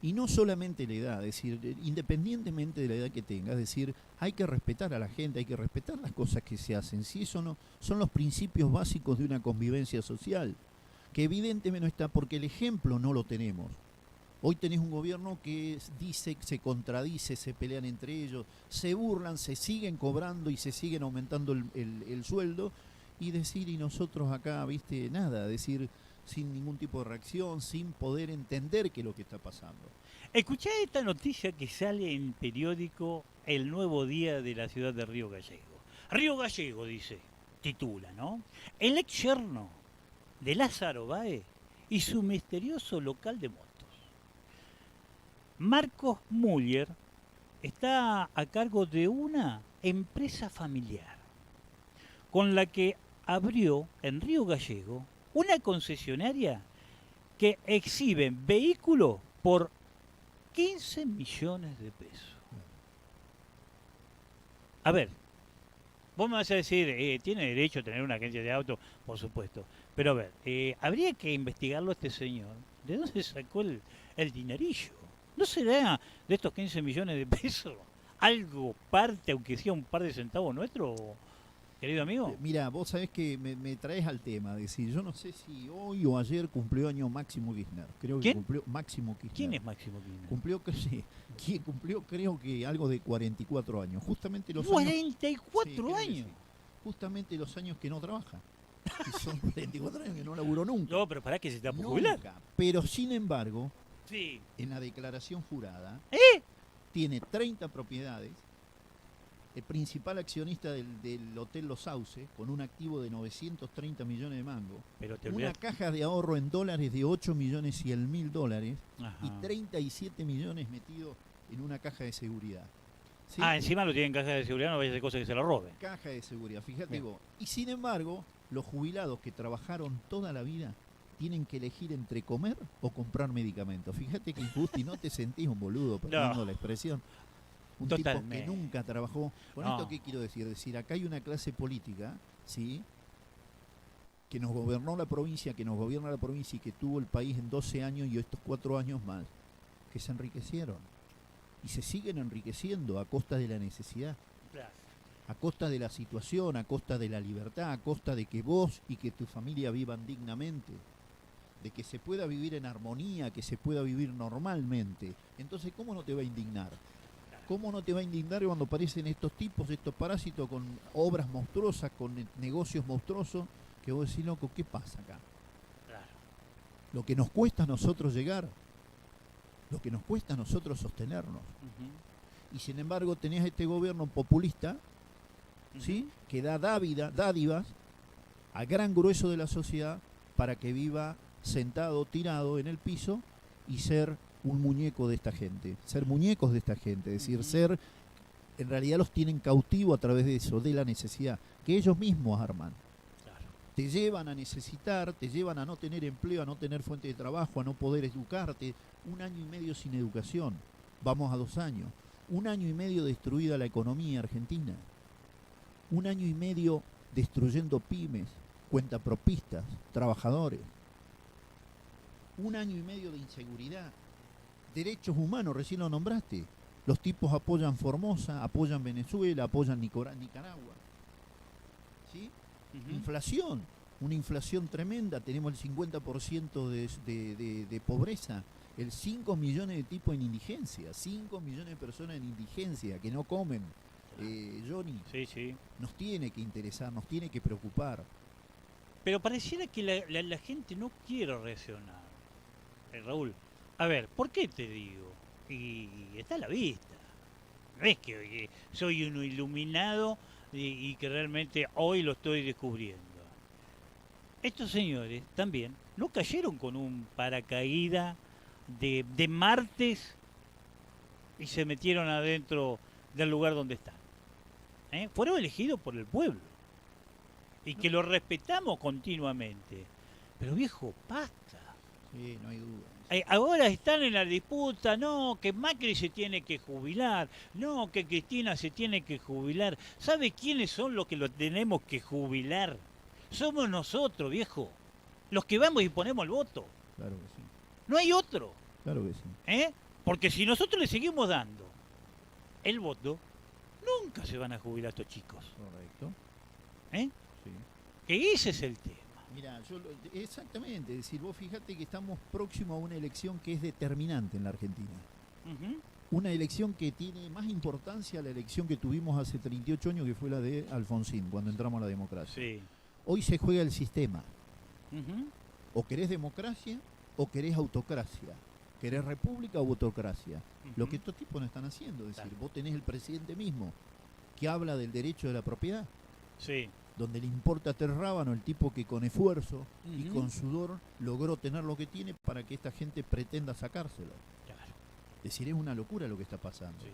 Y no solamente la edad, es decir, independientemente de la edad que tengas, es decir, hay que respetar a la gente, hay que respetar las cosas que se hacen. Si eso no son los principios básicos de una convivencia social, que evidentemente no está, porque el ejemplo no lo tenemos. Hoy tenés un gobierno que dice, se contradice, se pelean entre ellos, se burlan, se siguen cobrando y se siguen aumentando el sueldo, y decir, y nosotros acá, viste, nada, decir, sin ningún tipo de reacción, sin poder entender qué es lo que está pasando. Escuchá esta noticia que sale en periódico El Nuevo Día de la ciudad de Río Gallego. Río Gallego, dice, titula, ¿no? El ex yerno de Lázaro Báez y su misterioso local de motos. Marcos Müller está a cargo de una empresa familiar con la que abrió en Río Gallego una concesionaria que exhibe vehículos por 15 millones de pesos. A ver, vos me vas a decir, tiene derecho a tener una agencia de auto, por supuesto. Pero a ver, habría que investigarlo a este señor. ¿De dónde sacó el dinerillo? ¿No será de estos 15 millones de pesos algo parte, aunque sea un par de centavos nuestro, querido amigo? Mira, vos sabés que me traes al tema, decir, yo no sé si hoy o ayer cumplió año Máximo Kirchner. Creo que ¿Quién? cumplió Máximo Kirchner. ¿Quién es Máximo Kirchner? Cumplió creo que algo de 44 años. Justamente los 44 años, años. Justamente los años que no trabaja. Y son 44 años que no laburó nunca. No, pero para que se está por jubilar. Pero sin embargo, sí, en la declaración jurada, tiene 30 propiedades, el principal accionista del Hotel Los Sauces, con un activo de 930 millones de mangos, Pero te una olvidás- caja de ahorro en dólares de 8.100.000 Ajá. y 37 millones metidos en una caja de seguridad. ¿Sí? Ah, encima lo tienen en caja de seguridad, no vaya a ser cosa que se la roben. Caja de seguridad, fíjate Bien. vos. Y sin embargo, los jubilados que trabajaron toda la vida tienen que elegir entre comer o comprar medicamentos. Fíjate que injusto y no te sentís un boludo, perdonando la expresión. Un tipo Totalmente. que nunca trabajó. ¿Con No. esto qué quiero decir? Decir, acá hay una clase política, ¿sí?, que nos gobernó la provincia, que nos gobierna la provincia y que tuvo el país en 12 años y estos 4 años más, que se enriquecieron. Y se siguen enriqueciendo a costa de la necesidad, a costa de la situación, a costa de la libertad, a costa de que vos y que tu familia vivan dignamente, de que se pueda vivir en armonía, que se pueda vivir normalmente. Entonces, ¿cómo no te va a indignar? ¿Cómo no te va a indignar cuando aparecen estos tipos, estos parásitos con obras monstruosas, con negocios monstruosos, que vos decís, loco, ¿qué pasa acá? Lo que nos cuesta a nosotros llegar, lo que nos cuesta a nosotros sostenernos. Y sin embargo tenés a este gobierno populista, ¿sí?, que da dádivas al gran grueso de la sociedad para que viva sentado, tirado en el piso y ser un muñeco de esta gente, ser muñecos de esta gente, es decir, ser, en realidad los tienen cautivo a través de eso, de la necesidad, que ellos mismos arman. Te llevan a necesitar, te llevan a no tener empleo, a no tener fuente de trabajo, a no poder educarte. 1 año y medio sin educación, vamos a 2 años. 1 año y medio destruida la economía argentina. 1 año y medio destruyendo pymes, cuentapropistas, trabajadores. 1 año y medio de inseguridad. Derechos humanos, recién lo nombraste. Los tipos apoyan Formosa, apoyan Venezuela, apoyan Nicaragua. ¿Sí? Inflación, una inflación tremenda. Tenemos el 50% de pobreza. El 5 millones de tipos en indigencia. 5 millones de personas en indigencia que no comen. Johnny, nos tiene que interesar, nos tiene que preocupar. Pero pareciera que la gente no quiere reaccionar. Raúl, a ver, ¿por qué te digo? Y está a la vista. No es que soy uno iluminado y que realmente hoy lo estoy descubriendo. Estos señores también no cayeron con un paracaídas de martes y se metieron adentro del lugar donde están. Fueron elegidos por el pueblo y que lo respetamos continuamente. Pero viejo, basta. Sí, no hay duda. Ahora están en la disputa, no, que Macri se tiene que jubilar, no, que Cristina se tiene que jubilar. ¿Sabe quiénes son los que lo tenemos que jubilar? Somos nosotros, viejo. Los que vamos y ponemos el voto. Claro que sí. No hay otro. Claro que sí. Porque si nosotros le seguimos dando el voto, nunca se van a jubilar estos chicos. Correcto. Sí. Que ese es el tema. Mira, exactamente, es decir, vos fíjate que estamos próximos a una elección que es determinante en la Argentina. Una elección que tiene más importancia a la elección que tuvimos hace 38 años, que fue la de Alfonsín, cuando entramos a la democracia. Hoy se juega el sistema. O querés democracia o querés autocracia. Querés república o autocracia. Lo que estos tipos no están haciendo, es decir, vos tenés el presidente mismo que habla del derecho de la propiedad. Donde le importa 3 rábanos el tipo que con esfuerzo y con sudor logró tener lo que tiene para que esta gente pretenda sacárselo. Es decir, es una locura lo que está pasando.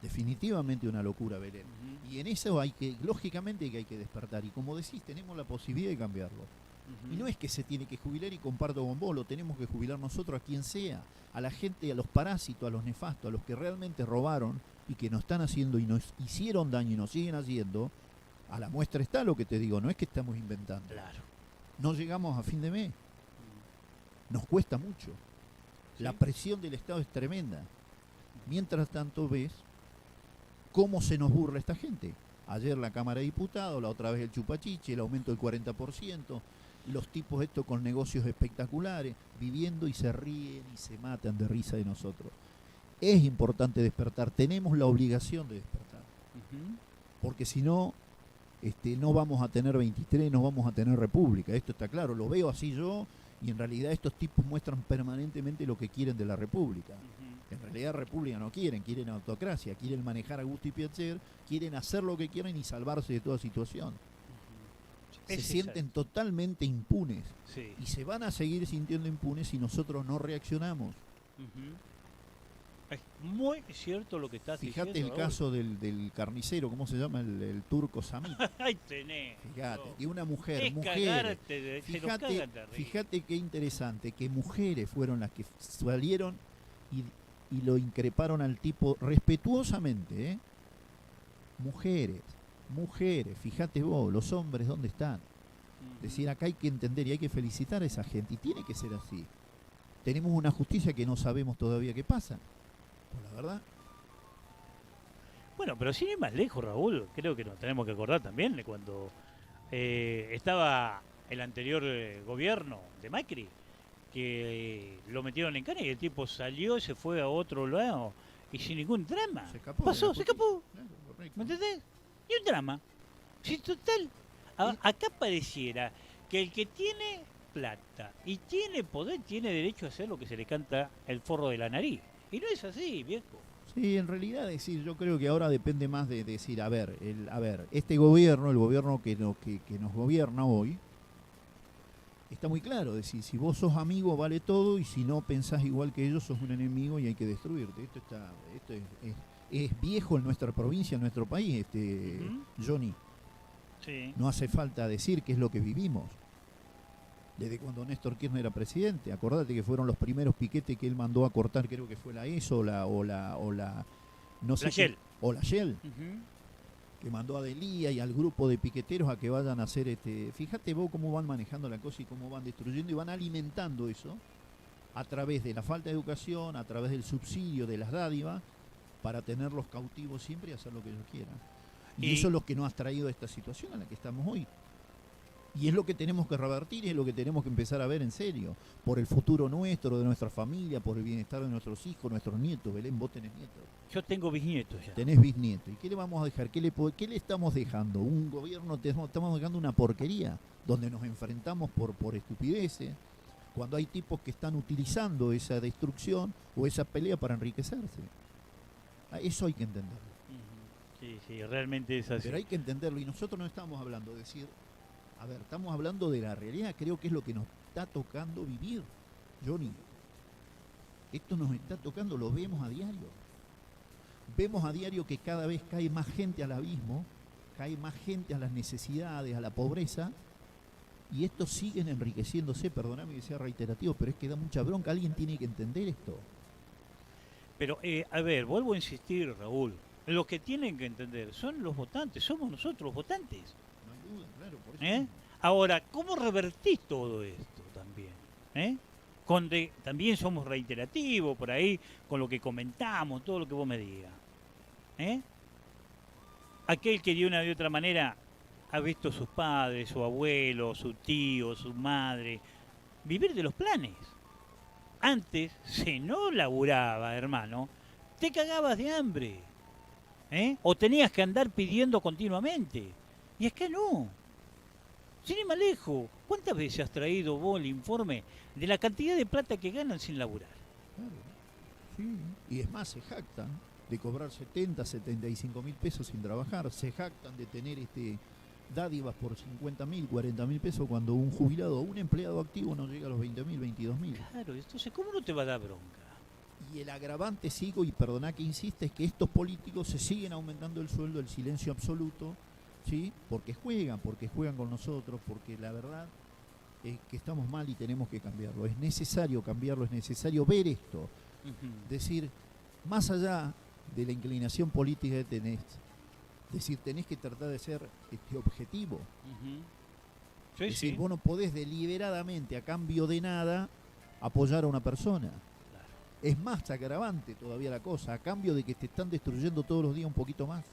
Definitivamente una locura, Belén. Y en eso lógicamente que hay que despertar. Y como decís, tenemos la posibilidad de cambiarlo. Y no es que se tiene que jubilar y comparto con vos, lo tenemos que jubilar nosotros a quien sea. A la gente, a los parásitos, a los nefastos, a los que realmente robaron y que nos están haciendo y nos hicieron daño y nos siguen haciendo. A la muestra está lo que te digo, no es que estamos inventando. No llegamos a fin de mes. Nos cuesta mucho. La presión del Estado es tremenda. Mientras tanto ves cómo se nos burla esta gente. Ayer la Cámara de Diputados, la otra vez el chupachiche, el aumento del 40%, los tipos estos con negocios espectaculares, viviendo y se ríen y se matan de risa de nosotros. Es importante despertar, tenemos la obligación de despertar. Porque si no... no vamos a tener 23, no vamos a tener república, esto está claro, lo veo así yo, y en realidad estos tipos muestran permanentemente lo que quieren de la república. En realidad república no quieren autocracia, quieren manejar a gusto y placer, quieren hacer lo que quieren y salvarse de toda situación. Se sienten totalmente impunes y se van a seguir sintiendo impunes si nosotros no reaccionamos. Es muy cierto lo que estás diciendo. Fíjate el caso del carnicero, ¿cómo se llama? El turco Samit. Ahí tenés. Fíjate, y una mujer, Es mujeres. cagarte de- se nos cagan de reír. Fíjate qué interesante, que mujeres fueron las que salieron y lo increparon al tipo respetuosamente, ¿eh? Mujeres, fíjate vos, los hombres, ¿dónde están? Decir, acá hay que entender y hay que felicitar a esa gente, y tiene que ser así. Tenemos una justicia que no sabemos todavía qué pasa, por la verdad. Bueno, pero sin ir más lejos, Raúl, creo que nos tenemos que acordar también de cuando estaba el anterior gobierno de Macri, que lo metieron en cana y el tipo salió y se fue a otro lado y sin ningún drama. Se escapó. Pasó, se escapó. ¿Me entendés? Y un drama. Sí, total. Acá pareciera que el que tiene plata y tiene poder tiene derecho a hacer lo que se le canta el forro de la nariz. Y no es así, viejo. Sí, en realidad decir, yo creo que ahora depende más de decir, a ver, este gobierno, el gobierno que nos gobierna hoy, está muy claro, decir, si vos sos amigo vale todo y si no pensás igual que ellos sos un enemigo y hay que destruirte. Esto es viejo en nuestra provincia, en nuestro país, Johnny. Sí. No hace falta decir qué es lo que vivimos. Desde cuando Néstor Kirchner era presidente, acordate que fueron los primeros piquetes que él mandó a cortar, creo que fue la ESO o la no sé La Shell. o la Shell, que mandó a Delía y al grupo de piqueteros a que vayan a hacer fíjate vos cómo van manejando la cosa y cómo van destruyendo y van alimentando eso a través de la falta de educación, a través del subsidio, de las dádivas, para tenerlos cautivos siempre y hacer lo que ellos quieran. Y eso es lo que nos ha traído a esta situación en la que estamos hoy. Y es lo que tenemos que revertir, es lo que tenemos que empezar a ver en serio, por el futuro nuestro, de nuestra familia, por el bienestar de nuestros hijos, nuestros nietos. Belén, vos tenés nietos. Yo tengo bisnietos ya. Tenés bisnietos. ¿Y qué le vamos a dejar? ¿Qué le estamos dejando? Un gobierno, estamos dejando una porquería, donde nos enfrentamos por estupideces, cuando hay tipos que están utilizando esa destrucción o esa pelea para enriquecerse. Eso hay que entenderlo. Sí, realmente es así. Pero hay que entenderlo, y nosotros no estamos hablando de decir, a ver, estamos hablando de la realidad, creo que es lo que nos está tocando vivir, Johnny. Esto nos está tocando, lo vemos a diario. Vemos a diario que cada vez cae más gente al abismo, cae más gente a las necesidades, a la pobreza, y estos siguen enriqueciéndose, perdóname que sea reiterativo, pero es que da mucha bronca, alguien tiene que entender esto. Pero, a ver, vuelvo a insistir, Raúl, los que tienen que entender son los votantes, somos nosotros los votantes. No hay duda, claro, por eso. Ahora, ¿cómo revertís todo esto también? También somos reiterativos por ahí, con lo que comentamos, todo lo que vos me digas. Aquel que de una de otra manera ha visto a sus padres, su abuelo, su tío, su madre, vivir de los planes. Antes, si no laburaba, hermano, te cagabas de hambre. O tenías que andar pidiendo continuamente. Y es que no. Sin ir más lejos, ¿cuántas veces has traído vos el informe de la cantidad de plata que ganan sin laburar? Claro, sí. Y es más, se jactan de cobrar 70, 75 mil pesos sin trabajar, se jactan de tener dádivas por 50 mil, 40 mil pesos cuando un jubilado o un empleado activo no llega a los 20 mil, 22 mil. Claro, entonces, ¿cómo no te va a dar bronca? Y el agravante, sigo, y perdoná que insiste, es que estos políticos se siguen aumentando el sueldo, el silencio absoluto, ¿sí? Porque juegan con nosotros, porque la verdad es que estamos mal y tenemos que cambiarlo. Es necesario cambiarlo, es necesario ver esto. Decir, más allá de la inclinación política que tenés, tenés que tratar de ser objetivo. Sí, es decir, sí. vos no podés deliberadamente, a cambio de nada, apoyar a una persona. Es más agravante todavía la cosa, a cambio de que te están destruyendo todos los días un poquito más.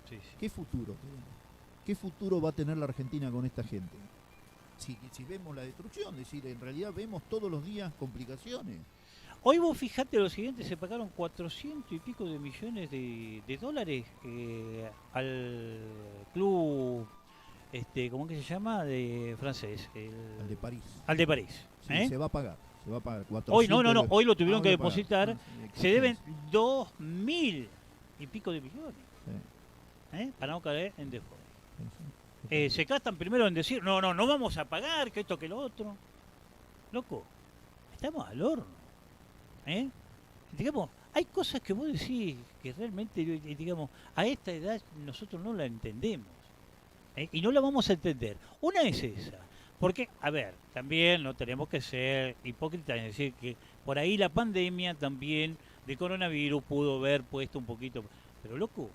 Sí, sí. ¿Qué futuro tenemos? ¿Qué futuro va a tener la Argentina con esta gente? Si vemos la destrucción, es decir, en realidad vemos todos los días complicaciones. Hoy vos fijate lo siguiente, se pagaron 400 y pico de millones de dólares al club, ¿cómo que se llama? De francés. Al de París. Al de París. Sí, se va a pagar. Se va a pagar 400. Hoy no, hoy lo tuvieron que lo pagan. depositar. Sí, Se deben 2.000 y pico de millones. Sí. Para no caer en default. Se gastan primero en decir, no vamos a pagar, que esto, que lo otro. Loco, estamos al horno. Digamos, hay cosas que vos decís que realmente, digamos, a esta edad nosotros no la entendemos. Y no la vamos a entender. Una es esa. Porque, a ver, también no tenemos que ser hipócritas, es decir, que por ahí la pandemia también de coronavirus pudo haber puesto un poquito. Pero, loco,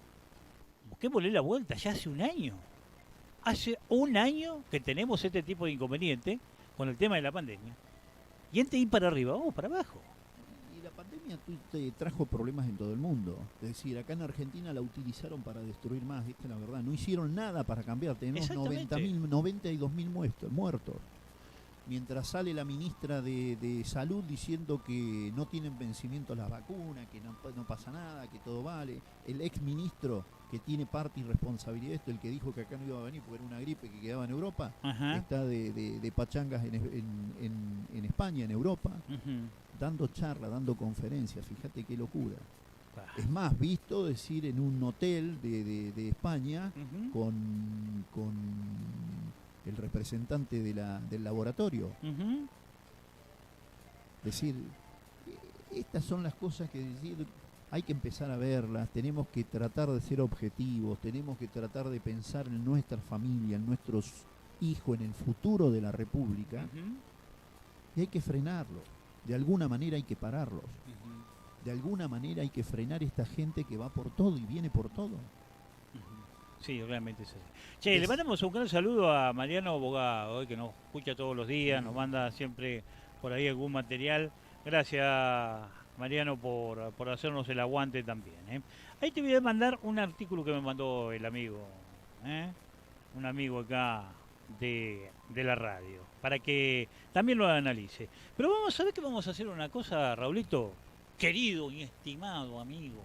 busquémosle la vuelta, ya hace un año. Hace un año que tenemos este tipo de inconveniente con el tema de la pandemia. Y antes de ir para arriba, vamos para abajo. Y la pandemia te trajo problemas en todo el mundo. Es decir, acá en Argentina la utilizaron para destruir más, esta es la verdad. No hicieron nada para cambiar. Tenemos 92.000 muertos. Mientras sale la ministra de Salud diciendo que no tienen vencimiento las vacunas, que no pasa nada, que todo vale. El ex ministro que tiene parte y responsabilidad de esto, el que dijo que acá no iba a venir porque era una gripe que quedaba en Europa, está de pachangas en España, en Europa, dando charlas, dando conferencias. Fíjate qué locura. Es más, visto decir en un hotel de España con el representante del laboratorio. Decir, estas son las cosas que hay que empezar a verlas, tenemos que tratar de ser objetivos, tenemos que tratar de pensar en nuestra familia, en nuestros hijos, en el futuro de la República, y hay que frenarlo, de alguna manera hay que pararlos, de alguna manera hay que frenar esta gente que va por todo y viene por todo. Sí, realmente es así. Che, le mandamos un gran saludo a Mariano Bogado, que nos escucha todos los días, nos manda siempre por ahí algún material. Gracias, Mariano, por hacernos el aguante también. Ahí te voy a mandar un artículo que me mandó el amigo, un amigo acá de la radio, para que también lo analice. Pero vamos a ver que vamos a hacer una cosa, Raulito, querido y estimado amigo.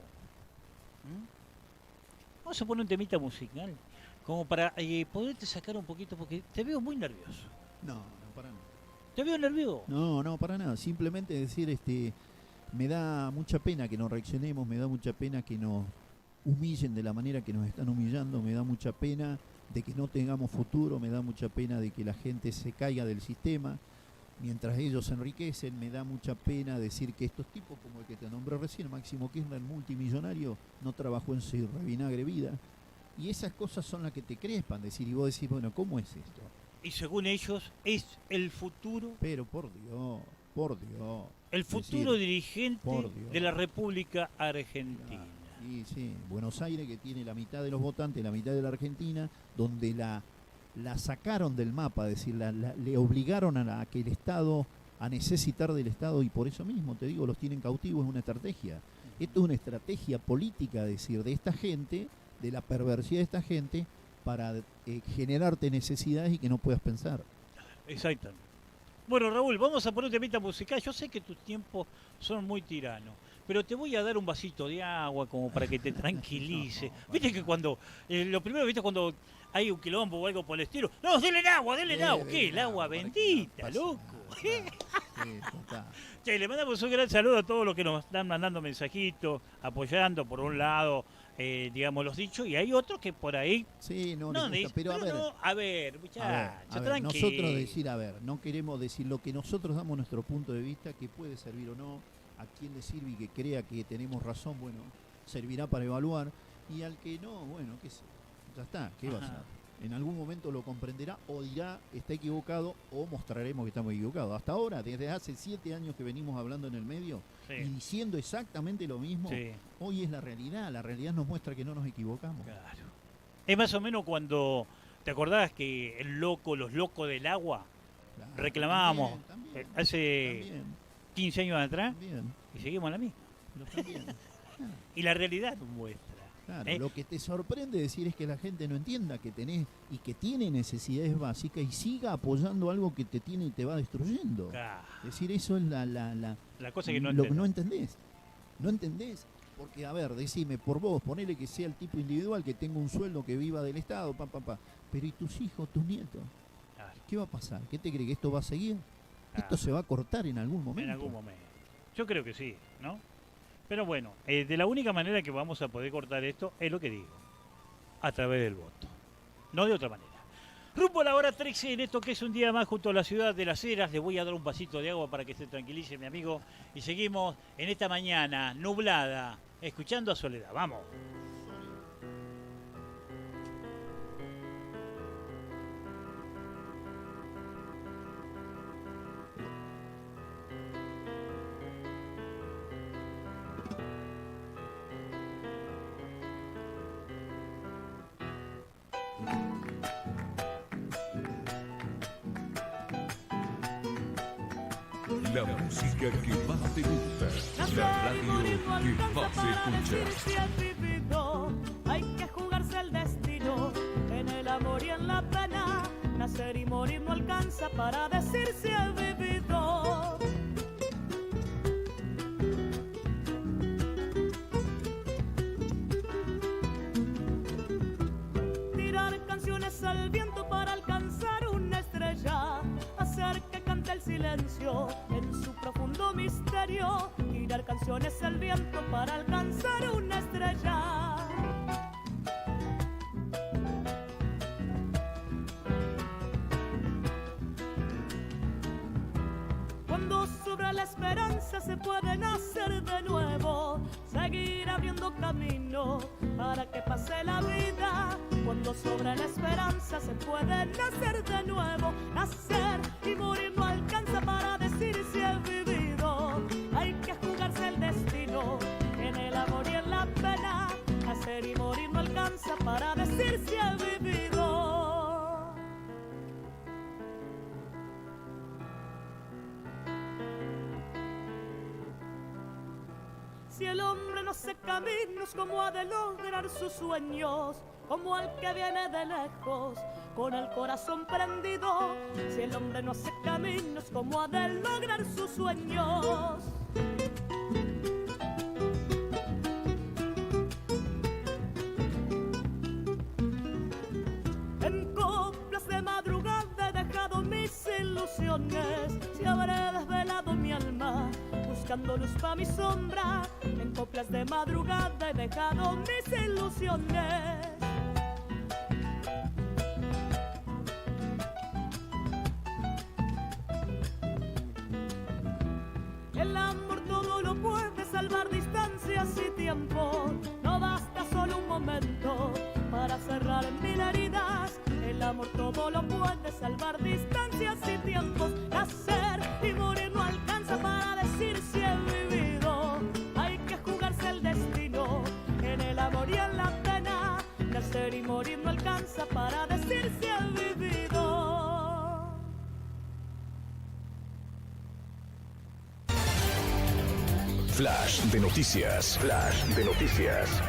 Vamos a poner un temita musical, como para poderte sacar un poquito, porque te veo muy nervioso. No, para nada. ¿Te veo nervioso? No, para nada. Simplemente decir, me da mucha pena que nos reaccionemos, me da mucha pena que nos humillen de la manera que nos están humillando, me da mucha pena de que no tengamos futuro, me da mucha pena de que la gente se caiga del sistema, mientras ellos se enriquecen. Me da mucha pena decir que estos tipos, como el que te nombré recién, Máximo Kirchner, multimillonario, no trabajó en su revinagre vida. Y esas cosas son las que te crespan, decir, y vos decís, bueno, ¿cómo es esto? Y según ellos, es el futuro. Pero por Dios. El futuro dirigente de la República Argentina. Y sí, Buenos Aires, que tiene la mitad de los votantes, la mitad de la Argentina, donde la sacaron del mapa, es decir, le obligaron a que el Estado, a necesitar del Estado, y por eso mismo, te digo, los tienen cautivos. Es una estrategia. Esto es una estrategia política, es decir, de esta gente, de la perversidad de esta gente, para generarte necesidades y que no puedas pensar. Exacto. Bueno, Raúl, vamos a poner un temita musical. Yo sé que tus tiempos son muy tiranos, pero te voy a dar un vasito de agua como para que te tranquilice. Viste que cuando, lo primero, viste cuando hay un quilombo o algo por el estilo, no, denle el agua. ¿Qué? El agua bendita, loco. Che, le mandamos un gran saludo a todos los que nos están mandando mensajitos, apoyando por un lado, digamos, los dichos, y hay otros que por ahí... Sí, pero a ver, muchachos, tranquilo. Nosotros decir, no queremos decir lo que nosotros damos nuestro punto de vista, que puede servir o no, a quien le sirve y que crea que tenemos razón, bueno, servirá para evaluar, y al que no, bueno, qué sé, ya está, ¿qué va a hacer? En algún momento lo comprenderá o dirá está equivocado, o mostraremos que estamos equivocados. Hasta ahora, desde hace 7 años que venimos hablando en el medio y diciendo exactamente lo mismo, hoy es la realidad nos muestra que no nos equivocamos. Claro. Es más o menos cuando, ¿te acordás que los locos del agua reclamábamos también, hace 15 años atrás? Y seguimos a la misma. Y la realidad nos muestra. Claro, lo que te sorprende decir es que la gente no entienda que tenés y que tiene necesidades básicas y siga apoyando algo que te tiene y te va destruyendo. Claro. Es decir, eso es la cosa que no entendés. No entendés. Porque, a ver, decime, por vos, ponele que sea el tipo individual, que tenga un sueldo, que viva del Estado, pero ¿y tus hijos, tus nietos? Claro. ¿Qué va a pasar? ¿Qué te cree? ¿Que esto va a seguir? Esto se va a cortar en algún momento. En algún momento. Yo creo que sí, ¿no? Pero bueno, de la única manera que vamos a poder cortar esto es lo que digo, a través del voto. No de otra manera. Rumbo a la hora 13 en esto que es un día más junto a la ciudad de Las Heras. Le voy a dar un vasito de agua para que se tranquilice mi amigo. Y seguimos en esta mañana nublada, escuchando a Soledad. Vamos. La música que más te gusta, la radio que más escuchas. Vivido, hay que jugarse el destino, en el amor y en la pena, nacer y morir no alcanza para decir si he vivido. Tirar canciones al viento para alcanzar una estrella, hacer que cante el silencio en su profundo misterio, tirar canciones al viento para alcanzar una estrella. Cuando sobra la esperanza se puede nacer de nuevo, seguir abriendo camino para que pase la vida. Cuando sobra la esperanza se puede nacer de nuevo, nacer y morir no alcanza para decir si he vivido. Hay que jugarse el destino, en el amor y en la pena, nacer y morir no alcanza para decir si he vivido. Si el hombre no hace caminos, ¿cómo ha de lograr sus sueños? Como el que viene de lejos, con el corazón prendido. Si el hombre no hace caminos, ¿cómo ha de lograr sus sueños? En coplas de madrugada he dejado mis ilusiones, si habré desvelado mi alma buscando luz pa' mi sombra. En coplas de madrugada he dejado mis ilusiones. El amor todo lo puede salvar, distancias y tiempo. No basta solo un momento para cerrar mil heridas. El amor todo lo puede salvar, distancias y tiempos. Nacer y morir no alcanza para decir si he vivido. Hay que jugarse el destino, en el amor y en la pena. Nacer y morir no alcanza para decir si he vivido. Flash de noticias. Flash de noticias.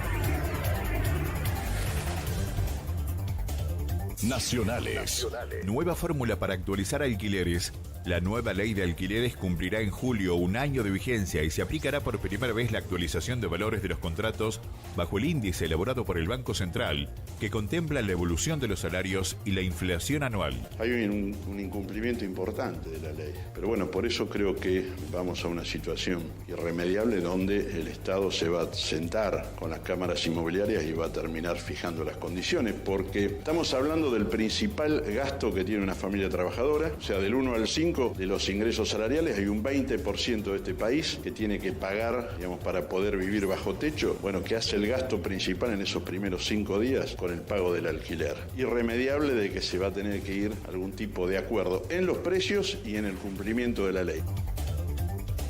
Nacionales. Nueva fórmula para actualizar alquileres. La nueva ley de alquileres cumplirá en julio un año de vigencia y se aplicará por primera vez la actualización de valores de los contratos bajo el índice elaborado por el Banco Central, que contempla la evolución de los salarios y la inflación anual. Hay un incumplimiento importante de la ley, pero bueno, por eso creo que vamos a una situación irremediable donde el Estado se va a sentar con las cámaras inmobiliarias y va a terminar fijando las condiciones, porque estamos hablando del principal gasto que tiene una familia trabajadora, o sea, del 1 al 5 de los ingresos salariales, hay un 20% de este país que tiene que pagar, digamos, para poder vivir bajo techo, bueno, que hace el gasto principal en esos primeros 5 días con el pago del alquiler. Irremediable de que se va a tener que ir a algún tipo de acuerdo en los precios y en el cumplimiento de la ley.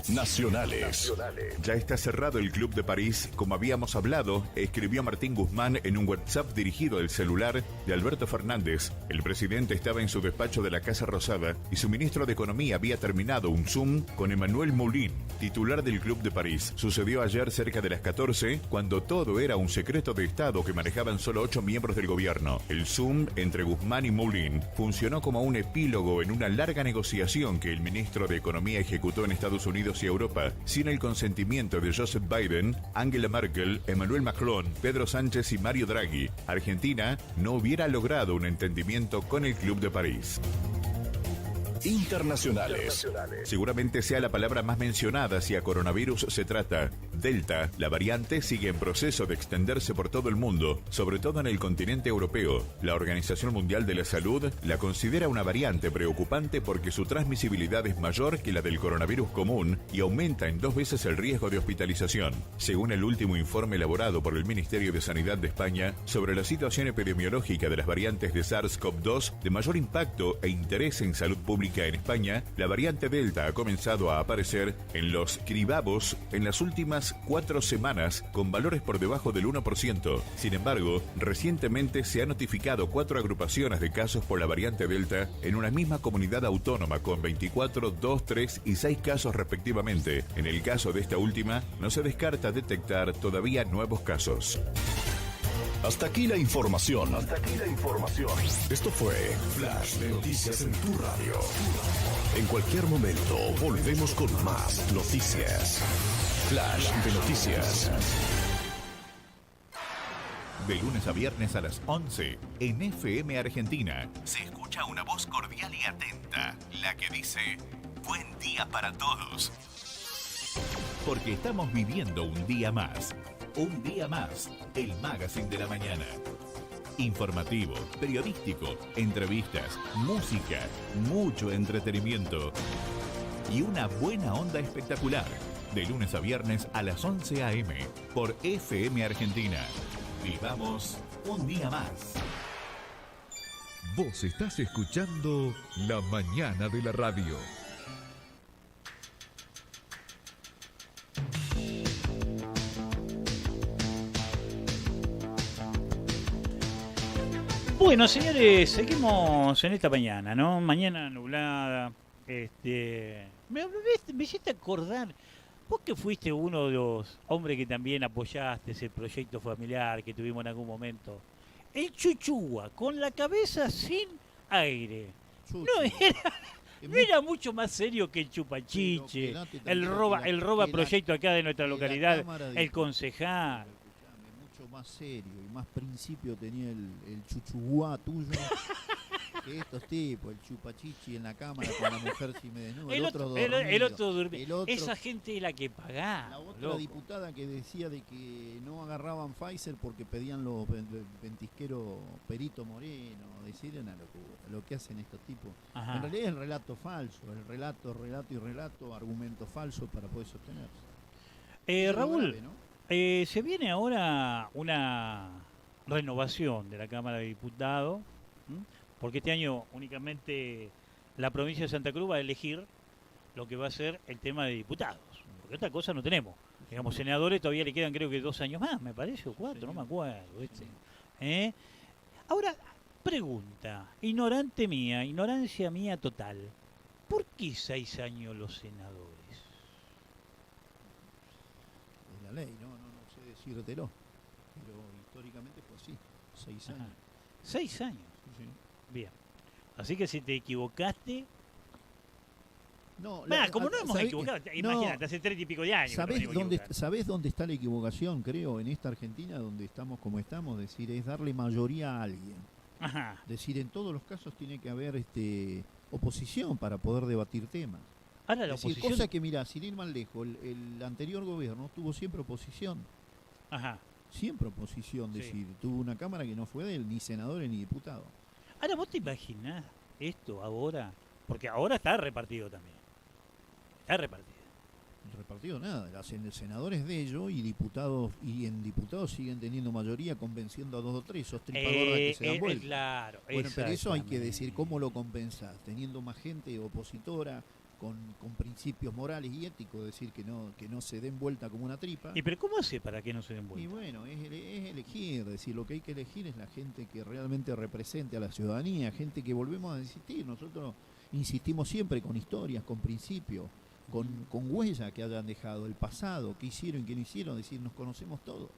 Nacionales. Ya está cerrado el Club de París, como habíamos hablado, escribió Martín Guzmán en un WhatsApp dirigido al celular de Alberto Fernández. El presidente estaba en su despacho de la Casa Rosada y su ministro de Economía había terminado un Zoom con Emmanuel Moulin, titular del Club de París. Sucedió ayer cerca de las 14, cuando todo era un secreto de Estado que manejaban solo 8 miembros del gobierno. El Zoom entre Guzmán y Moulin funcionó como un epílogo en una larga negociación que el ministro de Economía ejecutó en Estados Unidos y Europa, sin el consentimiento de Joseph Biden, Angela Merkel, Emmanuel Macron, Pedro Sánchez y Mario Draghi. Argentina no hubiera logrado un entendimiento con el Club de París. internacionales. Seguramente sea la palabra más mencionada si a coronavirus se trata. Delta, la variante, sigue en proceso de extenderse por todo el mundo, sobre todo en el continente europeo. La Organización Mundial de la Salud la considera una variante preocupante porque su transmisibilidad es mayor que la del coronavirus común y aumenta en 2 veces el riesgo de hospitalización. Según el último informe elaborado por el Ministerio de Sanidad de España sobre la situación epidemiológica de las variantes de SARS-CoV-2 de mayor impacto e interés en salud pública en España, la variante Delta ha comenzado a aparecer en los cribabos en las últimas 4 semanas con valores por debajo del 1%. Sin embargo, recientemente se han notificado 4 agrupaciones de casos por la variante Delta en una misma comunidad autónoma con 24, 2, 3 y 6 casos respectivamente. En el caso de esta última, no se descarta detectar todavía nuevos casos. Hasta aquí la información. Esto fue Flash de Noticias en tu radio. En cualquier momento volvemos con más noticias. Flash de Noticias. De lunes a viernes a las 11, en FM Argentina, se escucha una voz cordial y atenta, la que dice, buen día para todos. Porque estamos viviendo un día más. Un día más, el Magazine de la Mañana. Informativo, periodístico, entrevistas, música, mucho entretenimiento y una buena onda espectacular. De lunes a viernes a las 11 a.m. por FM Argentina. Vivamos un día más. Vos estás escuchando La Mañana de la Radio. Bueno, señores, seguimos en esta mañana, ¿no? Mañana nublada. Me hiciste acordar, vos que fuiste uno de los hombres que también apoyaste ese proyecto familiar que tuvimos en algún momento. El Chuchúa, con la cabeza sin aire. No era mucho más serio que el Chupachiche, el roba proyecto acá de nuestra localidad, el concejal. Mucho más serio y más principio tenía el chuchuguá tuyo que estos tipos, el chupachichi en la cámara con la mujer si me desnudo, el otro dormido. Esa gente es la que pagaba. La otra diputada que decía de que no agarraban Pfizer porque pedían los ventisqueros Perito Moreno, decir una locura, lo que hacen estos tipos. Ajá. En realidad es el relato falso, el relato, argumento falso para poder sostenerse. Raúl, grave, ¿no? Se viene ahora una renovación de la Cámara de Diputados, porque este año únicamente la provincia de Santa Cruz va a elegir lo que va a ser el tema de diputados, porque otra cosa no tenemos. Digamos, senadores todavía le quedan creo que 2 años más, me parece, o 4, no me acuerdo. Ahora, pregunta, ignorancia mía total, ¿por qué 6 años los senadores? Es la ley, no sé decírtelo, pero históricamente fue así, 6 años. 6 años. Sí. Bien. Así que si te equivocaste... No, como no hemos equivocado, imagínate, hace 30 y pico de años. ¿Sabés dónde está la equivocación, creo, en esta Argentina, donde estamos como estamos? Decir, es darle mayoría a alguien. Ajá. Decir, en todos los casos tiene que haber oposición para poder debatir temas. Ahora la oposición... Cosa que, mira, sin ir más lejos, el anterior gobierno tuvo siempre oposición. Ajá. Siempre oposición, decir, tuvo una Cámara que no fue de él, ni senadores ni diputados. Ahora, ¿vos te imaginás esto ahora? Porque ahora está repartido también. Está repartido. Repartido nada, los senadores de ellos y diputados, y en diputados siguen teniendo mayoría, convenciendo a 2 o 3, esos tripagoras que se dan vuelta. Claro, bueno, pero eso hay que decir, ¿cómo lo compensás? Teniendo más gente opositora, con principios morales y éticos, decir que no se den vuelta como una tripa. ¿Y pero cómo hace para que no se den vuelta? Y bueno, es elegir, decir, lo que hay que elegir es la gente que realmente represente a la ciudadanía, gente que volvemos a insistir, nosotros insistimos siempre con historias, con principios, con huella que hayan dejado, el pasado, qué hicieron, qué no hicieron, decir, nos conocemos todos.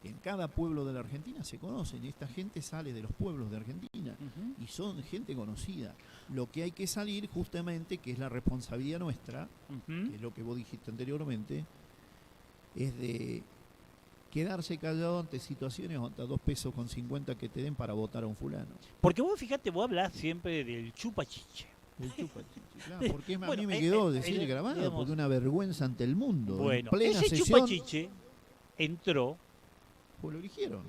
En cada pueblo de la Argentina se conocen, esta gente sale de los pueblos de Argentina y son gente conocida. Lo que hay que salir justamente, que es la responsabilidad nuestra, que es lo que vos dijiste anteriormente, es de quedarse callado ante situaciones o hasta 2,50 pesos que te den para votar a un fulano. Porque vos fíjate, vos hablás siempre del chupachiche. El chupachiche, claro, porque a Bueno, mí me quedó decir grabado, digamos, porque una vergüenza ante el mundo. Bueno, en plena ese sesión, chupachiche entró. pues lo eligieron.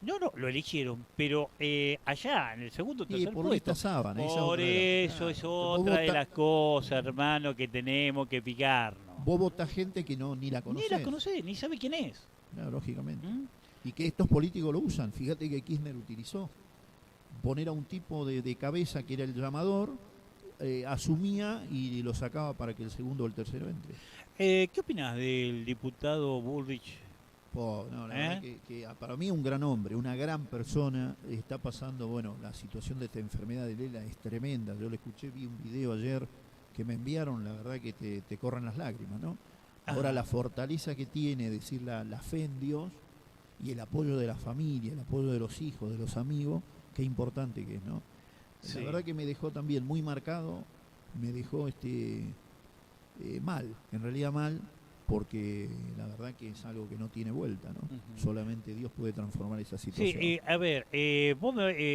No, lo eligieron, pero allá en el segundo o Sí, tercer por puesto. esta sábana. esa Por otra de las- eso claro. es Vos otra de votás- las cosas, hermano, que tenemos que picarnos. Vos votás gente que ni la conocés. Ni la conocés, ni sabe quién es. Claro, lógicamente. ¿Mm? Y que estos políticos lo usan. Fíjate que Kirchner utilizó poner a un tipo de cabeza que era el llamador, asumía y lo sacaba para que el segundo o el tercero entre. ¿Qué opinas del diputado Bullrich? No, la verdad que para mí un gran hombre, una gran persona. Está pasando, bueno, la situación de esta enfermedad de Lela es tremenda. Yo le escuché, vi un video ayer que me enviaron, la verdad que te corren las lágrimas, ¿no? Ahora la fortaleza que tiene, decir la fe en Dios y el apoyo de la familia, el apoyo de los hijos, de los amigos, qué importante que es, ¿no? Sí. La verdad que me dejó también muy marcado, me dejó mal, en realidad mal, porque la verdad que es algo que no tiene vuelta, ¿no? Solamente Dios puede transformar esa situación. Sí, a ver,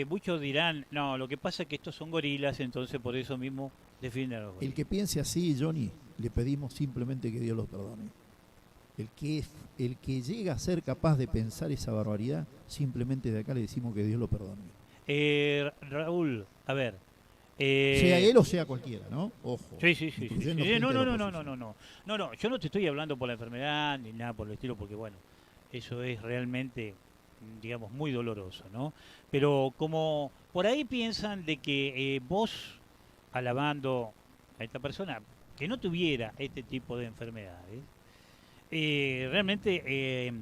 muchos dirán, no, lo que pasa es que estos son gorilas, entonces por eso mismo defienden a los gorilas. El que piense así, Johnny, le pedimos simplemente que Dios los perdone. El que llega a ser capaz de pensar esa barbaridad, simplemente de acá le decimos que Dios lo perdone. Raúl, a ver. Sea él o sea cualquiera, ¿no? Ojo. Sí. Incluyendo No, gente no, de la no, no, oposición. no, yo no te estoy hablando por la enfermedad ni nada por el estilo, porque bueno, eso es realmente, digamos, muy doloroso, ¿no? Pero como por ahí piensan de que vos, alabando a esta persona, que no tuviera este tipo de enfermedades, realmente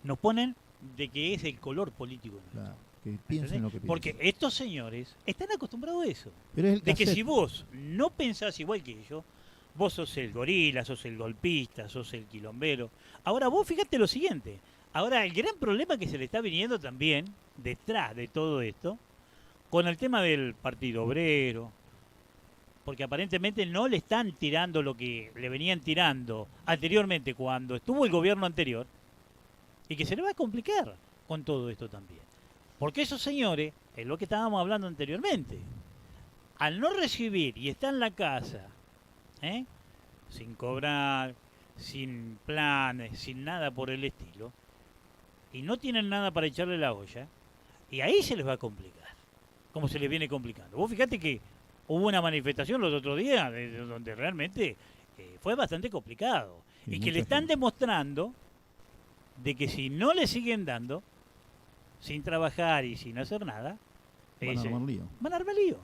nos ponen de que es el color político. Claro, que piensen lo que piensen. Porque estos señores están acostumbrados a eso. Pero es el De que cassette. si vos no pensás igual que ellos, vos sos el gorila, sos el golpista, sos el quilombero. Ahora vos fíjate lo siguiente. Ahora el gran problema que se le está viniendo también detrás de todo esto, con el tema del Partido Obrero, porque aparentemente no le están tirando lo que le venían tirando anteriormente cuando estuvo el gobierno anterior, y que se le va a complicar con todo esto también. Porque esos señores, es lo que estábamos hablando anteriormente, al no recibir y estar en la casa, sin cobrar, sin planes, sin nada por el estilo, y no tienen nada para echarle la olla, y ahí se les va a complicar, como se les viene complicando. Vos fíjate que hubo una manifestación los otros días donde realmente fue bastante complicado, y que le están demostrando de que si no le siguen dando, sin trabajar y sin hacer nada, Van a armar lío. Van a armar lío.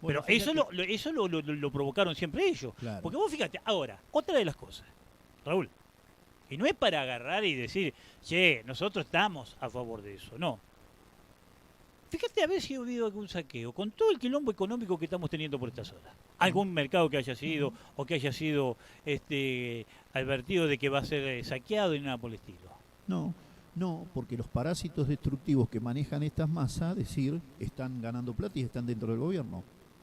Bueno, Pero eso, fíjate- eso lo provocaron siempre ellos. Claro. Porque vos fíjate, ahora, otra de las cosas, Raúl, y no es para agarrar y decir, che, nosotros estamos a favor de eso, no. Fíjate a ver si ha habido algún saqueo, con todo el quilombo económico que estamos teniendo por esta zona. Algún mercado que haya sido, o que haya sido advertido de que va a ser saqueado y nada por el estilo. No, porque los parásitos destructivos que manejan estas masas, decir, están ganando plata y están dentro del gobierno.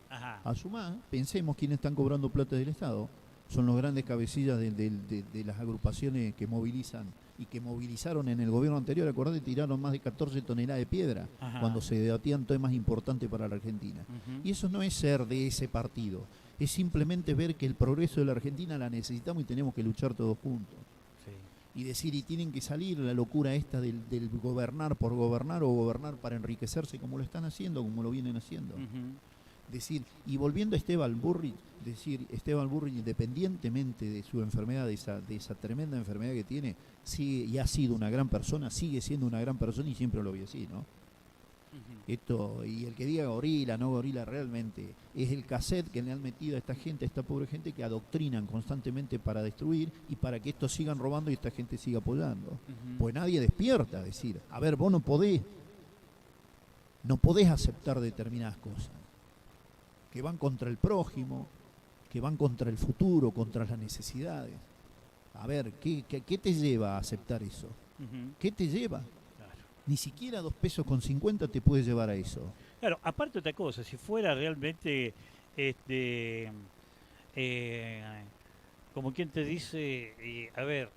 Ajá. Asumá, pensemos quiénes están cobrando plata del Estado. Son los grandes cabecillas de las agrupaciones que movilizan y que movilizaron en el gobierno anterior. Acordate, tiraron más de 14 toneladas de piedra Ajá. cuando se debatían temas importantes para la Argentina. Ujú. Y eso no es ser de ese partido, es simplemente ver que el progreso de la Argentina la necesitamos y tenemos que luchar todos juntos. Y decir, y tienen que salir la locura esta del gobernar por gobernar o gobernar para enriquecerse como lo están haciendo, como lo vienen haciendo. Decir, y volviendo a Esteban Bullrich, Esteban Bullrich, independientemente de su enfermedad, de esa tremenda enfermedad que tiene, sigue y ha sido una gran persona, sigue siendo una gran persona y siempre lo vi así, ¿no? Esto, y el que diga gorila, no gorila, realmente es el cassette que le han metido a esta gente, a esta pobre gente que adoctrinan constantemente para destruir y para que estos sigan robando y esta gente siga apoyando. Pues nadie despierta a decir, a ver, vos no podés aceptar determinadas cosas que van contra el prójimo, que van contra el futuro, contra las necesidades. A ver, ¿qué te lleva a aceptar eso? ¿Qué te lleva? Ni siquiera 2,50 pesos te puede llevar a eso. Claro, aparte otra cosa, si fuera realmente, como quien te dice, a ver,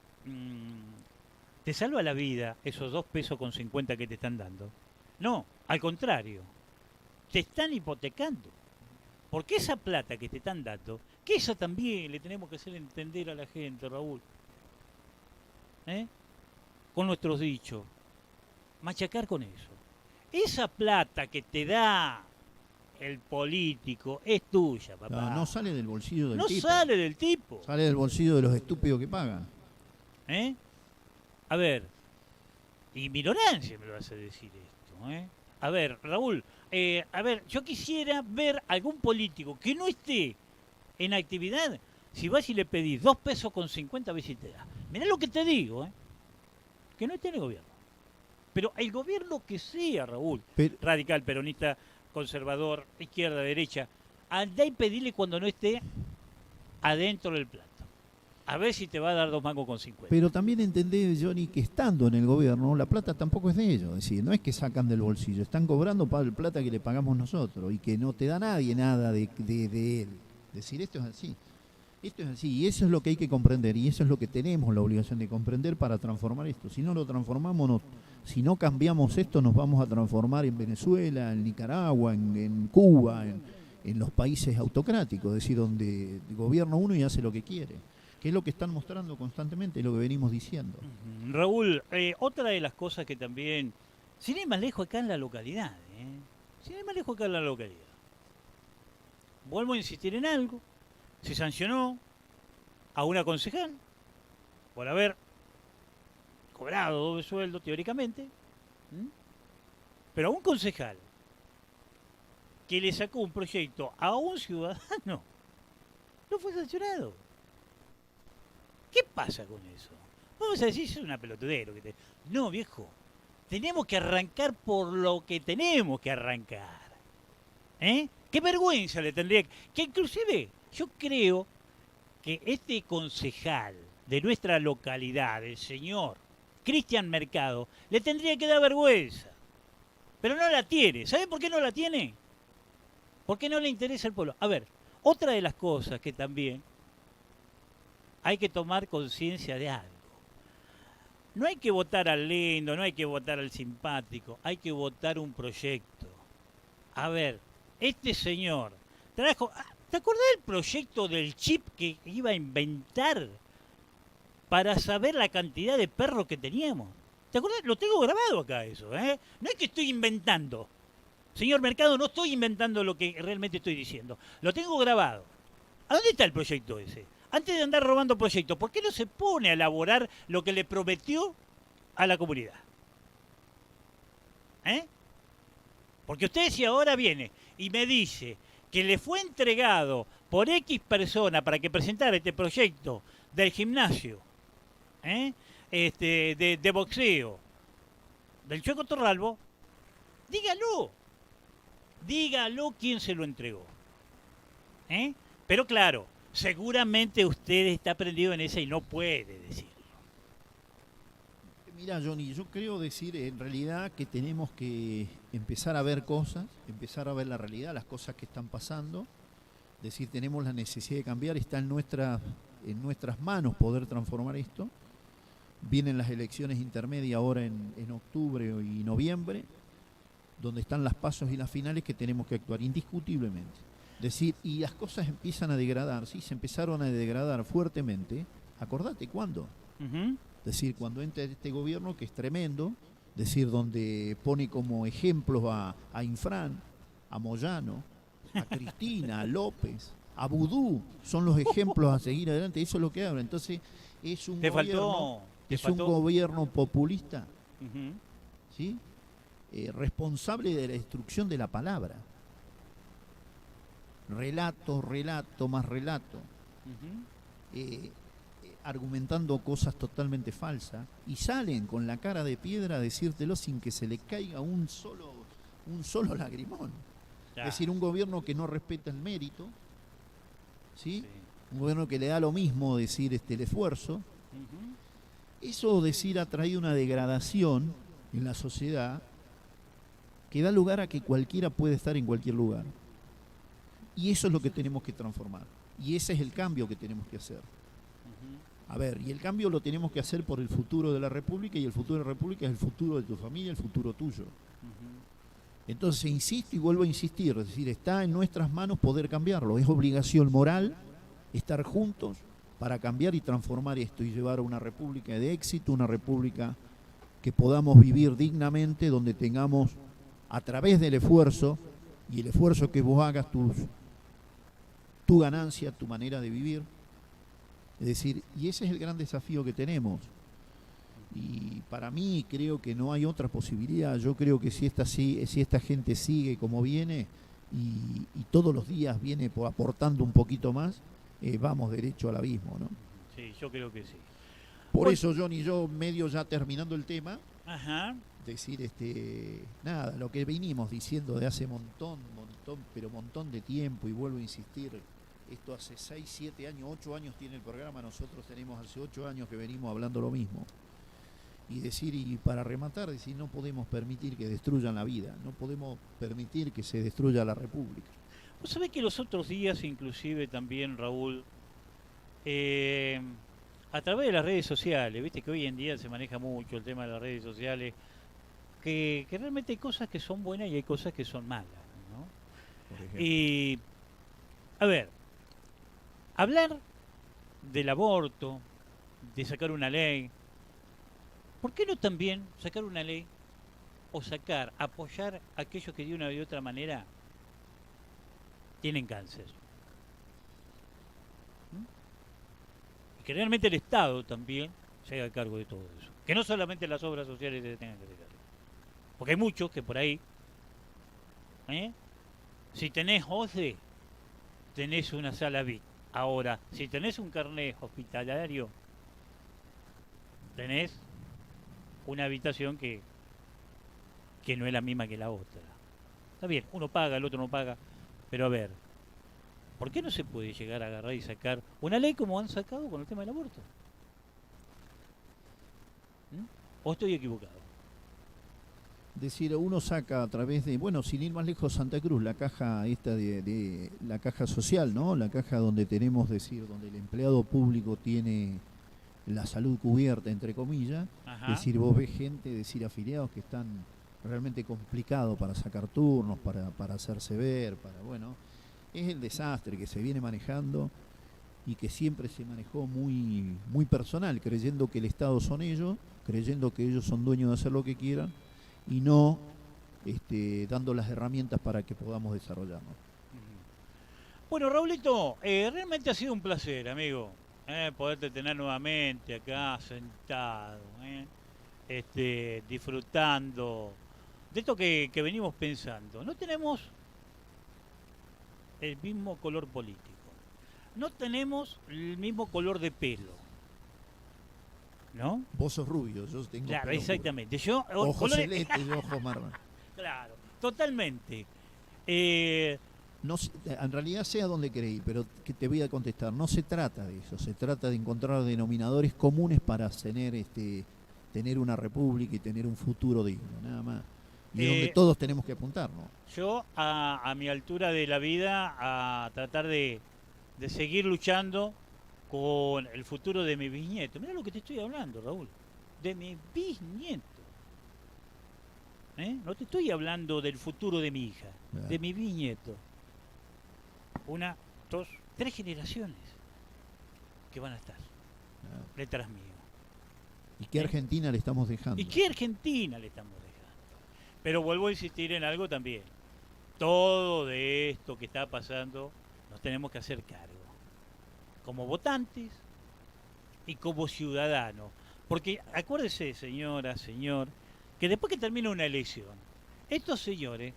¿Te salva la vida esos 2 pesos con 50 que te están dando? No, al contrario, te están hipotecando. Porque esa plata que te están dando, que eso también le tenemos que hacer entender a la gente, Raúl. Con nuestros dichos. Machacar con eso. Esa plata que te da el político es tuya, papá. No sale del bolsillo del tipo. No sale del tipo. Sale del bolsillo de los estúpidos que pagan. A ver, y mi ignorancia me lo hace decir esto. A ver, Raúl, yo quisiera ver algún político que no esté en actividad. Si vas y le pedís 2 pesos con 50, a ver si te da. Mirá lo que te digo, que no esté en el gobierno. Pero el gobierno que sea, Raúl, radical, peronista, conservador, izquierda, derecha, andá y pedile cuando no esté adentro del plato. A ver si te va a dar 2 mangos con 50. Pero también entendés, Johnny, que estando en el gobierno, la plata tampoco es de ellos. Es decir, no es que sacan del bolsillo, están cobrando para el plata que le pagamos nosotros y que no te da nadie nada de él. Es decir, esto es así. Esto es así, y eso es lo que hay que comprender, y eso es lo que tenemos la obligación de comprender para transformar esto. Si no lo transformamos, si no cambiamos esto, nos vamos a transformar en Venezuela, en Nicaragua, en Cuba, en los países autocráticos, es decir, donde gobierna uno y hace lo que quiere. Que es lo que están mostrando constantemente, lo que venimos diciendo. Raúl, otra de las cosas que también, sin ir más lejos acá en la localidad, vuelvo a insistir en algo, se sancionó a una concejal por haber cobrado doble sueldo, teóricamente, pero a un concejal que le sacó un proyecto a un ciudadano, no fue sancionado. ¿Qué pasa con eso? Vamos a decir, es una pelotudero. No, viejo. Tenemos que arrancar por lo que tenemos que arrancar. ¿Qué vergüenza le tendría que inclusive yo creo que este concejal de nuestra localidad, el señor Cristian Mercado, le tendría que dar vergüenza. Pero no la tiene. ¿Sabe por qué no la tiene? Porque no le interesa el pueblo. A ver, otra de las cosas que también hay que tomar conciencia de algo. No hay que votar al lindo, no hay que votar al simpático, hay que votar un proyecto. A ver, este señor trajo... ¿Te acordás del proyecto del chip que iba a inventar para saber la cantidad de perros que teníamos? ¿Te acordás? Lo tengo grabado acá eso, No es que estoy inventando. Señor Mercado, no estoy inventando lo que realmente estoy diciendo. Lo tengo grabado. ¿A dónde está el proyecto ese? Antes de andar robando proyectos, ¿por qué no se pone a elaborar lo que le prometió a la comunidad? Porque usted si ahora viene y me dice que le fue entregado por X persona para que presentara este proyecto del gimnasio, de boxeo, del Chueco Torralbo, dígalo quién se lo entregó. Pero claro, seguramente usted está prendido en esa y no puede decirlo. Mira, Johnny, yo creo decir en realidad que tenemos que empezar a ver cosas, empezar a ver la realidad, las cosas que están pasando. Decir, tenemos la necesidad de cambiar, está en nuestras manos poder transformar esto. Vienen las elecciones intermedias ahora en octubre y noviembre, donde están las pasos y las finales que tenemos que actuar indiscutiblemente. Decir, y las cosas empiezan a degradar, sí, se empezaron a degradar fuertemente. Acordate, ¿cuándo? Decir, cuando entra este gobierno que es tremendo, decir, donde pone como ejemplos a Infran, a Moyano, a Cristina, a López, a Vudú, son los ejemplos a seguir adelante, eso es lo que habla. Entonces, es un gobierno populista, ¿sí? Responsable de la destrucción de la palabra. Relato, más relato. Argumentando cosas totalmente falsas y salen con la cara de piedra a decírtelo sin que se le caiga un solo lagrimón. Es decir, un gobierno que no respeta el mérito, ¿sí? Un gobierno que le da lo mismo decir el esfuerzo. Eso decir ha traído una degradación en la sociedad que da lugar a que cualquiera puede estar en cualquier lugar. Y eso es lo que tenemos que transformar. Y ese es el cambio que tenemos que hacer. A ver, y el cambio lo tenemos que hacer por el futuro de la República, y el futuro de la República es el futuro de tu familia, el futuro tuyo. Entonces insisto y vuelvo a insistir, es decir, está en nuestras manos poder cambiarlo, es obligación moral estar juntos para cambiar y transformar esto y llevar a una república de éxito, una república que podamos vivir dignamente, donde tengamos a través del esfuerzo, y el esfuerzo que vos hagas, tu ganancia, tu manera de vivir. Es decir, y ese es el gran desafío que tenemos. Y para mí creo que no hay otra posibilidad. Yo creo que si esta gente sigue como viene y todos los días viene aportando un poquito más, vamos derecho al abismo, ¿no? Sí, yo creo que sí. Por eso, Johnny, yo medio ya terminando el tema, Ajá. decir, nada, lo que venimos diciendo de hace montón de tiempo, y vuelvo a insistir, esto hace 6, 7 años, 8 años tiene el programa, nosotros tenemos hace 8 años que venimos hablando lo mismo. Y decir, y para rematar, decir, no podemos permitir que destruyan la vida, no podemos permitir que se destruya la República. Vos sabés que los otros días, inclusive también, Raúl, a través de las redes sociales, viste que hoy en día se maneja mucho el tema de las redes sociales, que realmente hay cosas que son buenas y hay cosas que son malas, ¿no? Y, a ver, hablar del aborto, de sacar una ley, ¿por qué no también sacar una ley o apoyar a aquellos que de una u otra manera tienen cáncer? Y que realmente el Estado también se haga cargo de todo eso. Que no solamente las obras sociales se tengan que hacer. Porque hay muchos que por ahí, si tenés OCE, tenés una sala VIP. Ahora, si tenés un carnet hospitalario, tenés una habitación que no es la misma que la otra. Está bien, uno paga, el otro no paga, pero a ver, ¿por qué no se puede llegar a agarrar y sacar una ley como han sacado con el tema del aborto? ¿O estoy equivocado? Decir, uno saca a través de, bueno, sin ir más lejos, Santa Cruz, la caja esta de la caja social, ¿no? La caja donde tenemos, decir, donde el empleado público tiene la salud cubierta, entre comillas. Ajá. Es decir, vos ves gente, decir, afiliados que están realmente complicados para sacar turnos, para hacerse ver, bueno, es el desastre que se viene manejando y que siempre se manejó muy, muy personal, creyendo que el Estado son ellos, creyendo que ellos son dueños de hacer lo que quieran y no dando las herramientas para que podamos desarrollarnos. Bueno, Raulito, realmente ha sido un placer, amigo, poderte tener nuevamente acá sentado, disfrutando de esto que venimos pensando. No tenemos el mismo color político, no tenemos el mismo color de pelo, ¿no? Vos sos rubio, yo tengo claro, pelo exactamente. Yo ojos celestes y ojos marrón. Claro, totalmente. No, en realidad sé a dónde querés ir, pero que te voy a contestar. No se trata de eso, se trata de encontrar denominadores comunes para tener una república y tener un futuro digno, nada más. Y donde todos tenemos que apuntar, ¿no? Yo, a mi altura de la vida, a tratar de seguir luchando con el futuro de mi bisnieto. Mira lo que te estoy hablando, Raúl. De mi bisnieto. No te estoy hablando del futuro de mi hija, de mi bisnieto. 1, 2, 3 generaciones que van a estar detrás mío. ¿Y qué Argentina le estamos dejando? ¿Y qué Argentina le estamos dejando? Pero vuelvo a insistir en algo también. Todo de esto que está pasando nos tenemos que hacer cargo. Como votantes y como ciudadanos. Porque acuérdese, señora, señor, que después que termina una elección, estos señores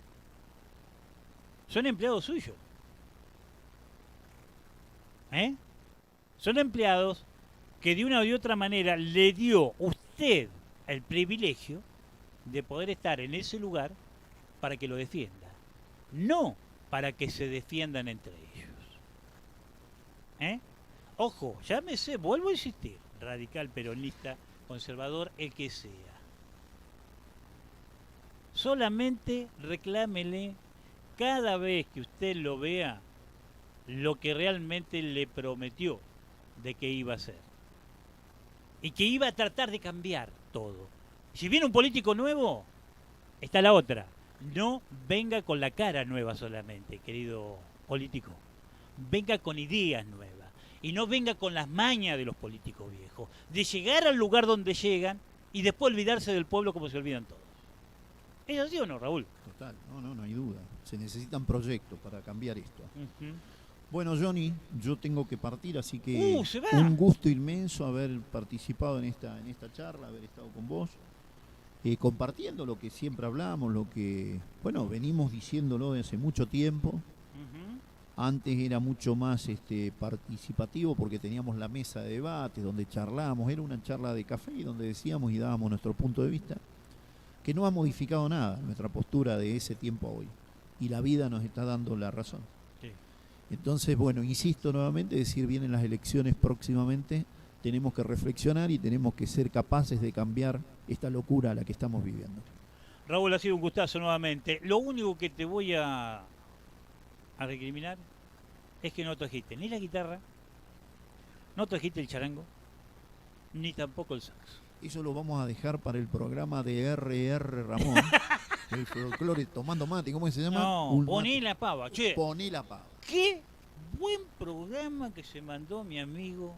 son empleados suyos. Son empleados que de una u otra manera le dio usted el privilegio de poder estar en ese lugar para que lo defienda, no para que se defiendan entre ellos. Ojo, llámese, vuelvo a insistir, radical, peronista, conservador, el que sea. Solamente reclámele cada vez que usted lo vea lo que realmente le prometió de que iba a hacer. y que iba a tratar de cambiar todo. Si viene un político nuevo, está la otra. No venga con la cara nueva solamente, querido político. Venga con ideas nuevas. Y no venga con las mañas de los políticos viejos. De llegar al lugar donde llegan y después olvidarse del pueblo como se olvidan todos. ¿Es así o no, Raúl? Total, no hay duda. Se necesitan proyectos para cambiar esto. Uh-huh. Bueno, Johnny, yo tengo que partir, así que se va. un gusto inmenso haber participado en esta charla, haber estado con vos, compartiendo lo que siempre hablamos, lo que, bueno, venimos diciéndolo desde hace mucho tiempo. Uh-huh. Antes era mucho más participativo porque teníamos la mesa de debate donde charlábamos, era una charla de café y donde decíamos y dábamos nuestro punto de vista, que no ha modificado nada nuestra postura de ese tiempo a hoy. Y la vida nos está dando la razón. Sí. Entonces, bueno, insisto nuevamente, decir, vienen las elecciones próximamente, tenemos que reflexionar y tenemos que ser capaces de cambiar esta locura a la que estamos viviendo. Raúl, ha sido un gustazo nuevamente. Lo único que te voy a recriminar es que no trajiste ni la guitarra, no trajiste el charango, ni tampoco el saxo. Eso lo vamos a dejar para el programa de R.R. Ramón, el folclore tomando mate, ¿cómo se llama? No, Poné la pava, che. Poné la pava. Qué buen programa que se mandó mi amigo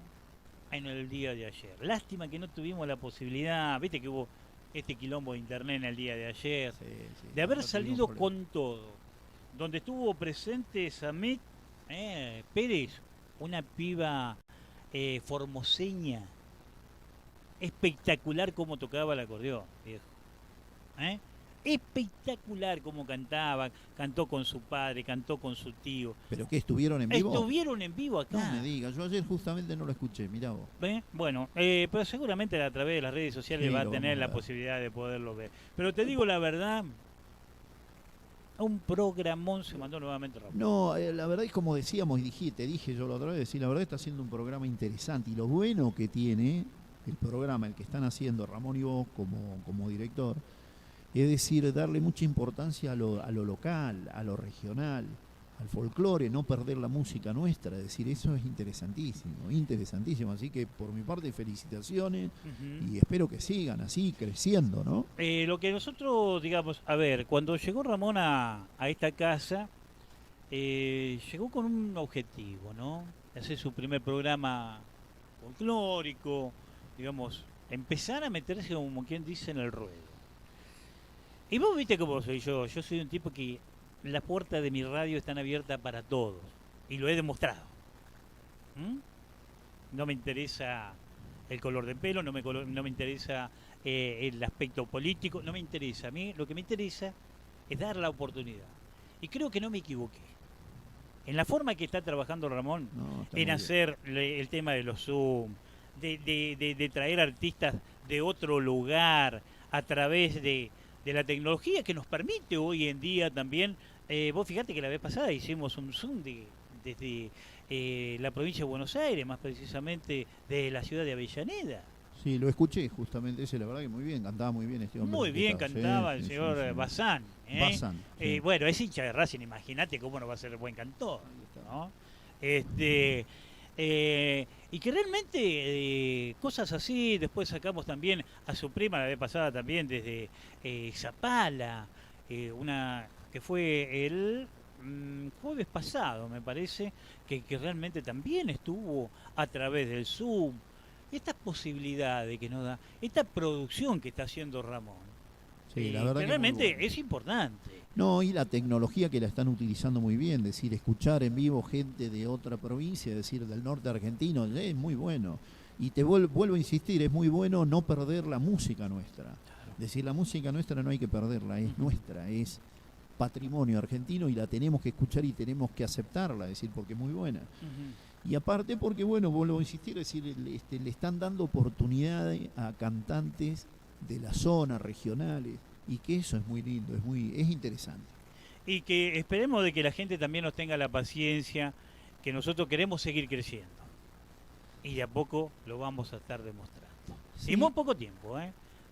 en el día de ayer. Lástima que no tuvimos la posibilidad, viste que hubo este quilombo de internet en el día de ayer, de haber salido con todo. Donde estuvo presente Samit Pérez, una piba formoseña, espectacular como tocaba el acordeón, viejo. Espectacular como cantaba, cantó con su padre, cantó con su tío. ¿Pero qué, estuvieron en vivo? Estuvieron en vivo acá. No me digas, yo ayer justamente no lo escuché, mirá vos. Bueno, pero seguramente a través de las redes sociales va a tener la posibilidad de poderlo ver. Pero te digo la verdad, un programón se mandó nuevamente Ramón. No, la verdad es como decíamos y te dije yo la otra vez, la verdad está haciendo un programa interesante y lo bueno que tiene el programa, el que están haciendo Ramón y vos como director, es decir, darle mucha importancia a lo local, a lo regional, al folclore, no perder la música nuestra, es decir, eso es interesantísimo, así que por mi parte felicitaciones y espero que sigan así creciendo, ¿no? Lo que nosotros, digamos, a ver, cuando llegó Ramón a esta casa, llegó con un objetivo, ¿no? Hacer su primer programa folclórico, digamos, empezar a meterse, como quien dice, en el ruedo. Y vos viste cómo soy yo soy un tipo que las puertas de mi radio están abiertas para todos, y lo he demostrado. No me interesa el color de pelo, no me interesa el aspecto político, no me interesa. A mí lo que me interesa es dar la oportunidad. Y creo que no me equivoqué. En la forma que está trabajando Ramón, en hacer el tema de los Zoom, de traer artistas de otro lugar a través de la tecnología que nos permite hoy en día también. Vos fíjate que la vez pasada hicimos un Zoom desde la provincia de Buenos Aires, más precisamente de la ciudad de Avellaneda. Sí, lo escuché justamente ese, la verdad que muy bien, cantaba muy bien este hombre. Muy bien cantaba el señor Bazán. Bazán. Bueno, es hincha de Racing, imagínate cómo no va a ser buen cantor, ¿no? Y que realmente cosas así, después sacamos también a su prima la vez pasada también desde Zapala, una que fue el jueves pasado, me parece, que realmente también estuvo a través del Zoom. Estas posibilidades que nos da, esta producción que está haciendo Ramón, sí, la verdad que realmente es importante. No, y la tecnología que la están utilizando muy bien, es decir, escuchar en vivo gente de otra provincia, es decir, del norte argentino, es muy bueno. Y te vuelvo a insistir, es muy bueno no perder la música nuestra. Claro. Es decir, la música nuestra no hay que perderla, es nuestra, es patrimonio argentino y la tenemos que escuchar y tenemos que aceptarla, es decir, porque es muy buena. Y aparte porque, bueno, vuelvo a insistir, es decir, le están dando oportunidades a cantantes de la zona, regionales, y que eso es muy lindo, es interesante. Y que esperemos de que la gente también nos tenga la paciencia, que nosotros queremos seguir creciendo. Y de a poco lo vamos a estar demostrando. Sí. Y muy poco tiempo,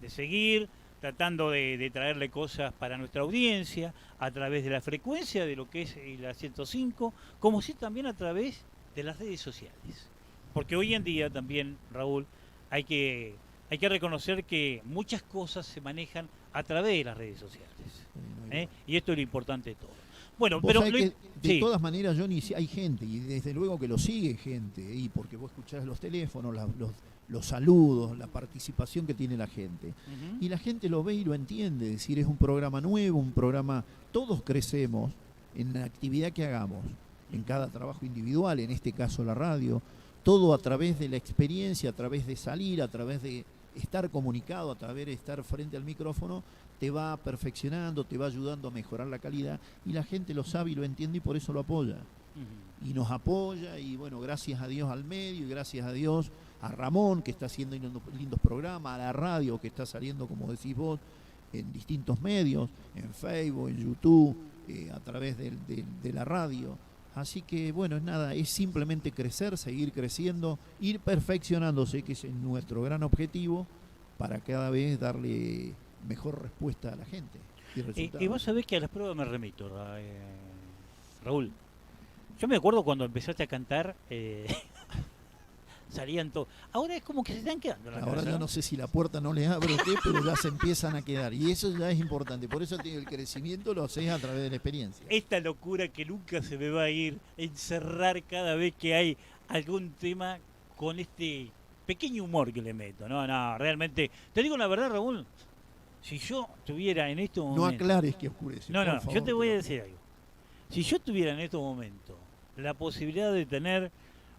de seguir tratando de traerle cosas para nuestra audiencia, a través de la frecuencia de lo que es la 105, como si también a través de las redes sociales. Porque hoy en día también, Raúl, hay que reconocer que muchas cosas se manejan a través de las redes sociales. Y esto es lo importante de todo. Bueno, Vos pero sabés que de sí. todas maneras, Johnny, hay gente, y desde luego que lo sigue gente, y porque vos escuchás los teléfonos, los saludos, la participación que tiene la gente. Y la gente lo ve y lo entiende, es decir, es un programa nuevo, un programa, todos crecemos en la actividad que hagamos, en cada trabajo individual, en este caso la radio, todo a través de la experiencia, a través de salir, a través de estar comunicado, a través de estar frente al micrófono, te va perfeccionando, te va ayudando a mejorar la calidad, y la gente lo sabe y lo entiende y por eso lo apoya. Y nos apoya, y bueno, gracias a Dios al medio, y gracias a Dios a Ramón, que está haciendo lindos programas, a la radio, que está saliendo, como decís vos, en distintos medios, en Facebook, en YouTube, a través de la radio. Así que, bueno, es nada, es simplemente crecer, seguir creciendo, ir perfeccionándose, que es nuestro gran objetivo, para cada vez darle mejor respuesta a la gente. Y vos sabés que a las pruebas me remito, Raúl. Yo me acuerdo cuando empezaste a cantar, salían todos. Ahora es como que se están quedando en la Ahora casa, yo no sé si la puerta no les abre o qué, pero ya se empiezan a quedar. Y eso ya es importante. Por eso el crecimiento lo haces a través de la experiencia. Esta locura que nunca se me va a ir, encerrar cada vez que hay algún tema con este pequeño humor que le meto. No, realmente. Te digo la verdad, Raúl. Si yo tuviera en estos momentos... No aclares que oscurece. No, por favor, yo te voy a decir algo. Si yo tuviera en estos momentos la posibilidad de tener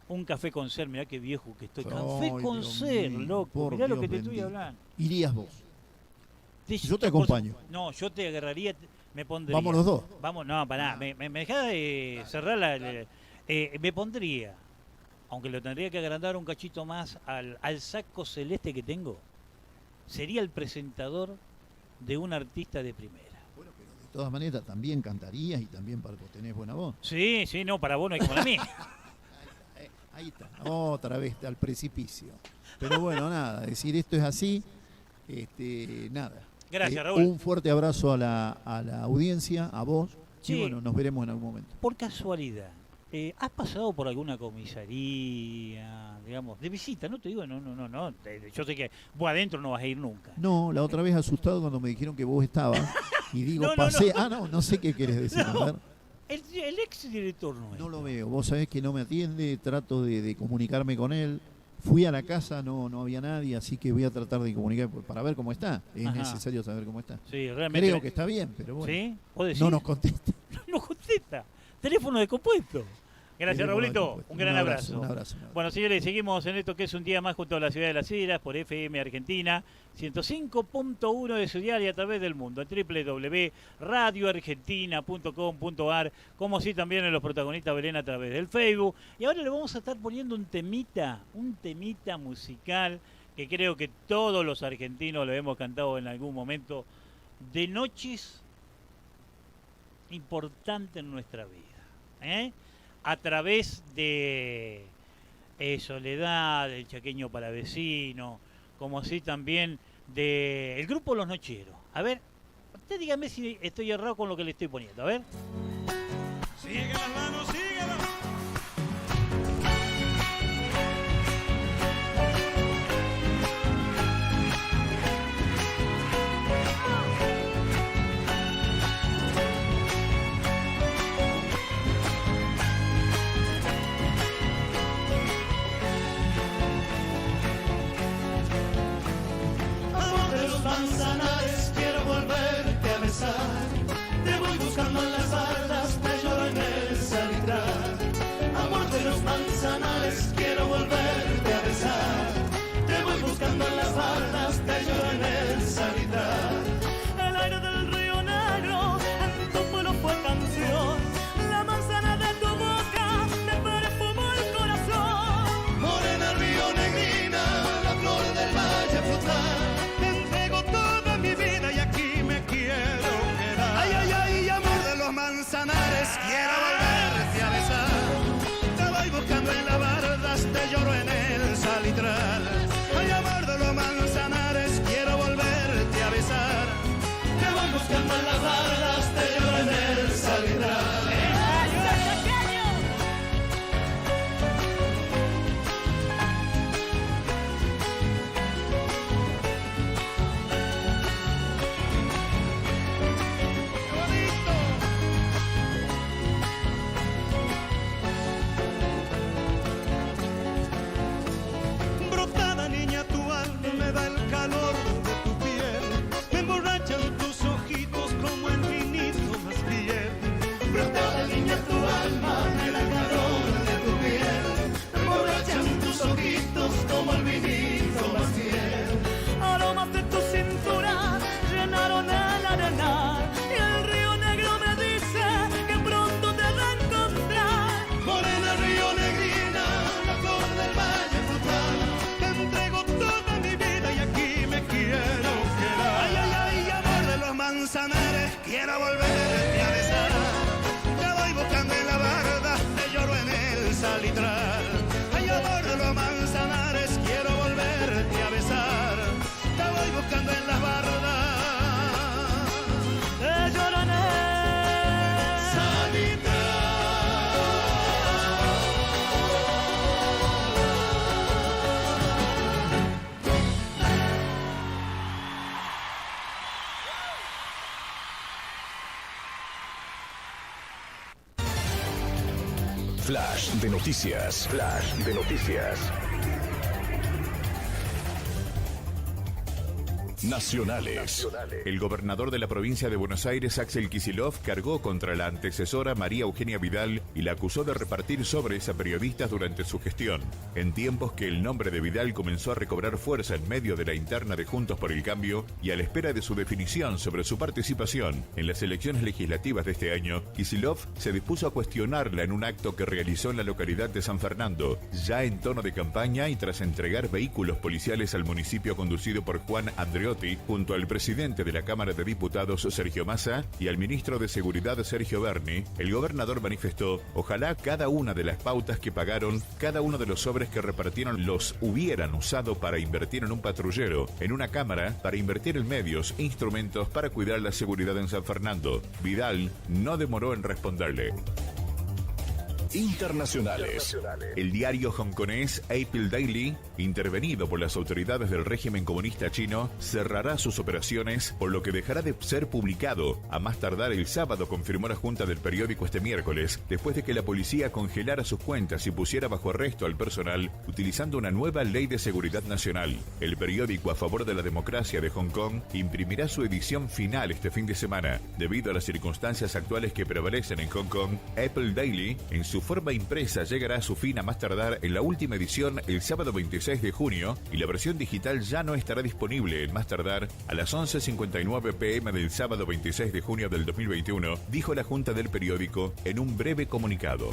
un café con ser, mirá qué viejo que estoy. Café con ser, loco. Mirá lo que te estoy hablando. Irías vos. Yo te acompaño. No, yo te agarraría, me pondría. Vamos los dos. Vamos, no, pará. Me dejás de cerrar me pondría, aunque lo tendría que agrandar un cachito más al saco celeste que tengo, sería el presentador de un artista de primera. Bueno, pero de todas maneras también cantarías y también vos tenés buena voz. Sí, no, para vos no hay como la mía. Ahí está, otra vez al precipicio. Pero bueno, nada, decir esto es así, nada. Gracias, Raúl. Un fuerte abrazo a la audiencia, a vos, Sí. y bueno, nos veremos en algún momento. Por casualidad, ¿has pasado por alguna comisaría, digamos, de visita? No te digo, no, yo sé que vos adentro no vas a ir nunca. No, la otra vez asustado cuando me dijeron que vos estabas, y digo, pasé, no sé qué querés decir, a ver. El ex director no es. No lo veo, vos sabés que no me atiende, trato de comunicarme con él. Fui a la casa, no había nadie, así que voy a tratar de comunicar para ver cómo está. Es necesario saber cómo está. Sí, realmente. Creo que está bien, pero bueno. ¿Sí? ¿Vos decís? No nos contesta. No contesta. Teléfono descompuesto. Gracias, Raulito. Un gran abrazo. Un abrazo. Bueno, señores, seguimos en esto que es un día más junto a la ciudad de Las Heras por FM Argentina 105.1 de su dial y a través del mundo en www.radioargentina.com.ar, como sí también en los protagonistas Belén a través del Facebook. Y ahora le vamos a estar poniendo un temita musical que creo que todos los argentinos lo hemos cantado en algún momento, de noches importantes en nuestra vida, a través de Soledad, del Chaqueño para Vecino, como así también del grupo Los Nocheros. A ver, usted dígame si estoy errado con lo que le estoy poniendo, a ver. Sigue las manos, sigue las manos. Amor de los manzanares, quiero volverte a besar. Te voy buscando en las bardas, te lloro en el salitral. Amor de los manzanares, quiero volverte a besar. Te voy buscando en las bardas, te lloro en el salitral. El aire del río Negro en tu pueblo fue canción. La manzana de tu boca me perfumó el corazón. Morena río negrina, la flor del valle frutal. Te entrego toda mi vida y aquí me quiero quedar. Ay, ay, ay, amor de los manzanares, quiero volverte a besar. Te voy buscando en las bardas, te lloro en el salitral. Ay, amor de los manzanares, quiero volverte a besar. Te voy buscando en las bardas, te lloro en el salitral. quiero volverte a besar. Te voy buscando en la barda, te lloro en el salitral. Ay, amor de los manzanares, quiero volverte a besar. Te voy buscando en las bardas, te lloro en el salitral. Flash de noticias. Flash de noticias. Nacionales. El gobernador de la provincia de Buenos Aires, Axel Kicillof, cargó contra la antecesora María Eugenia Vidal y la acusó de repartir sobres a periodistas durante su gestión, en tiempos que el nombre de Vidal comenzó a recobrar fuerza en medio de la interna de Juntos por el Cambio y a la espera de su definición sobre su participación en las elecciones legislativas de este año. Kicillof se dispuso a cuestionarla en un acto que realizó en la localidad de San Fernando, ya en tono de campaña y tras entregar vehículos policiales al municipio conducido por Juan Andreotti, junto al presidente de la Cámara de Diputados, Sergio Massa, y al ministro de Seguridad, Sergio Berni. El gobernador manifestó: ojalá cada una de las pautas que pagaron, cada uno de los sobres que repartieron los hubieran usado para invertir en un patrullero, en una cámara, para invertir en medios e instrumentos para cuidar la seguridad en San Fernando. Vidal no demoró en responderle. Internacionales. El diario hongkonés Apple Daily, intervenido por las autoridades del régimen comunista chino, cerrará sus operaciones, por lo que dejará de ser publicado a más tardar el sábado, confirmó la junta del periódico este miércoles, después de que la policía congelara sus cuentas y pusiera bajo arresto al personal utilizando una nueva ley de seguridad nacional. El periódico a favor de la democracia de Hong Kong imprimirá su edición final este fin de semana. Debido a las circunstancias actuales que prevalecen en Hong Kong, Apple Daily, en su forma impresa, llegará a su fin a más tardar en la última edición el sábado 26 de junio y la versión digital ya no estará disponible en más tardar a las 11:59 p.m. del sábado 26 de junio del 2021, dijo la junta del periódico en un breve comunicado.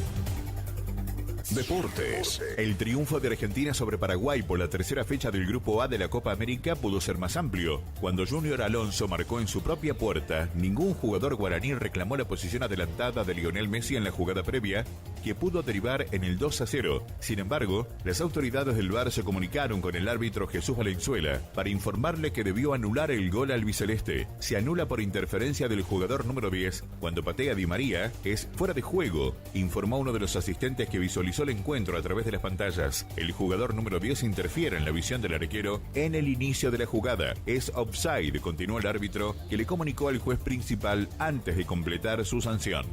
Deportes. El triunfo de Argentina sobre Paraguay por la tercera fecha del Grupo A de la Copa América pudo ser más amplio. Cuando Junior Alonso marcó en su propia puerta, ningún jugador guaraní reclamó la posición adelantada de Lionel Messi en la jugada previa, que pudo derivar en el 2-0. Sin embargo, las autoridades del VAR se comunicaron con el árbitro Jesús Valenzuela para informarle que debió anular el gol albiceleste. Se anula por interferencia del jugador número 10. Cuando patea Di María, es fuera de juego, informó uno de los asistentes que visualizó el encuentro a través de las pantallas. El jugador número 10 interfiere en la visión del arquero en el inicio de la jugada. Es offside, continuó el árbitro, que le comunicó al juez principal antes de completar su sanción.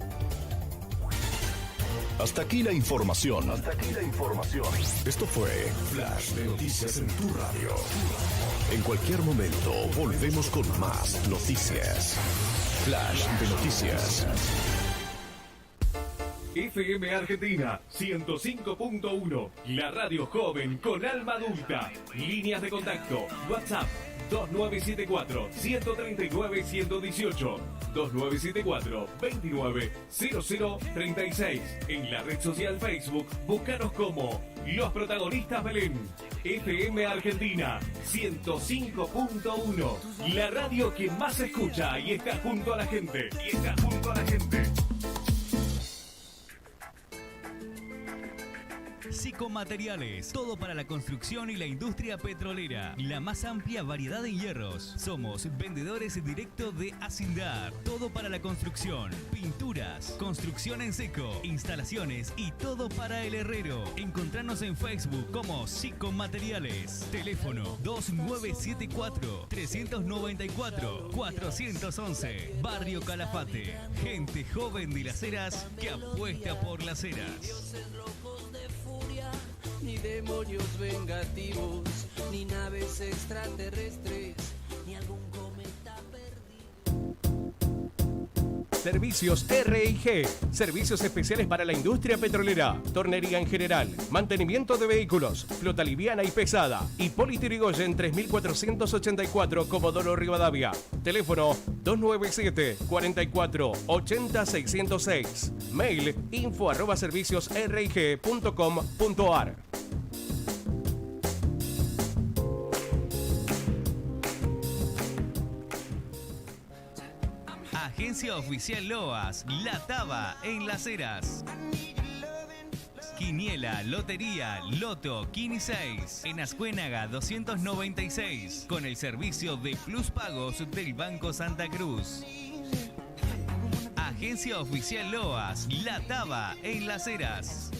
Hasta aquí la información. Esto fue Flash de Noticias en tu radio. En cualquier momento volvemos con más noticias. Flash de Noticias. FM Argentina 105.1, la radio joven con alma adulta. Líneas de contacto: WhatsApp 2974-139-118, 2974-290036. En la red social Facebook, búscanos como Los Protagonistas Belén. FM Argentina 105.1, la radio que más se escucha y está junto a la gente. Sicomateriales, todo para la construcción y la industria petrolera. La más amplia variedad en hierros. Somos vendedores directo de Asindar. Todo para la construcción, pinturas, construcción en seco, instalaciones y todo para el herrero. Encontrarnos en Facebook como Sicomateriales. Teléfono 2974-394-411. Barrio Calafate. Gente joven de Las Heras que apuesta por Las Heras. Ni demonios vengativos, ni naves extraterrestres, ni algún cometa perdido. Servicios R&G, servicios especiales para la industria petrolera, tornería en general, mantenimiento de vehículos, flota liviana y pesada. Hipólito Yrigoyen 3484, Comodoro Rivadavia. Teléfono 297-44-80-606. Mail info@serviciosrig.com.ar. Agencia Agencia Oficial Loas, La Taba, en Las Heras. Quiniela, Lotería, Loto, Kini 6, en Ascuénaga 296, con el servicio de Plus Pagos del Banco Santa Cruz. Agencia Oficial Loas, La Taba, en Las Heras.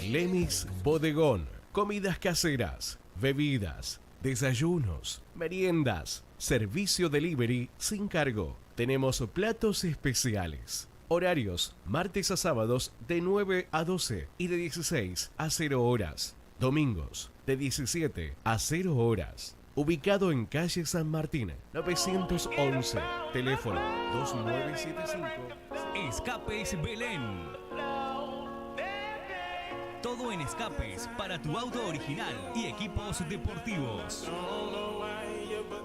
Lemis Bodegón, comidas caseras, bebidas, desayunos, meriendas, servicio delivery sin cargo. Tenemos platos especiales. Horarios, martes a sábados de 9 a 12 y de 16 a 0 horas. Domingos, de 17 a 0 horas. Ubicado en calle San Martín, 911. Teléfono 2975. Escapes Belén. Todo en escapes para tu auto original y equipos deportivos.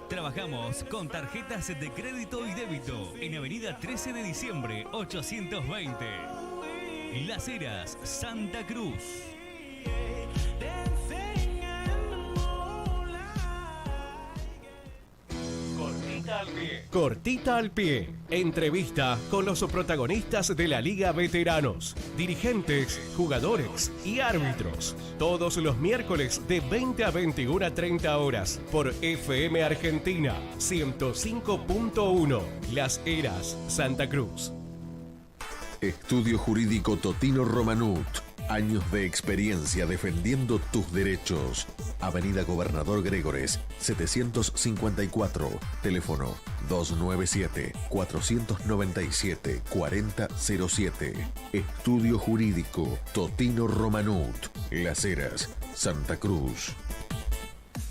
Trabajamos con tarjetas de crédito y débito en Avenida 13 de Diciembre 820. Las Heras, Santa Cruz. Cortita al pie. Cortita al pie. Entrevista con los protagonistas de la Liga Veteranos, dirigentes, jugadores y árbitros. Todos los miércoles de 20 a 21 a 30 horas por FM Argentina 105.1. Las Heras, Santa Cruz. Estudio Jurídico Totino Romanut. Años de experiencia defendiendo tus derechos. Avenida Gobernador Gregores, 754. Teléfono 297-497-4007. Estudio Jurídico Totino Romanut. Las Heras, Santa Cruz.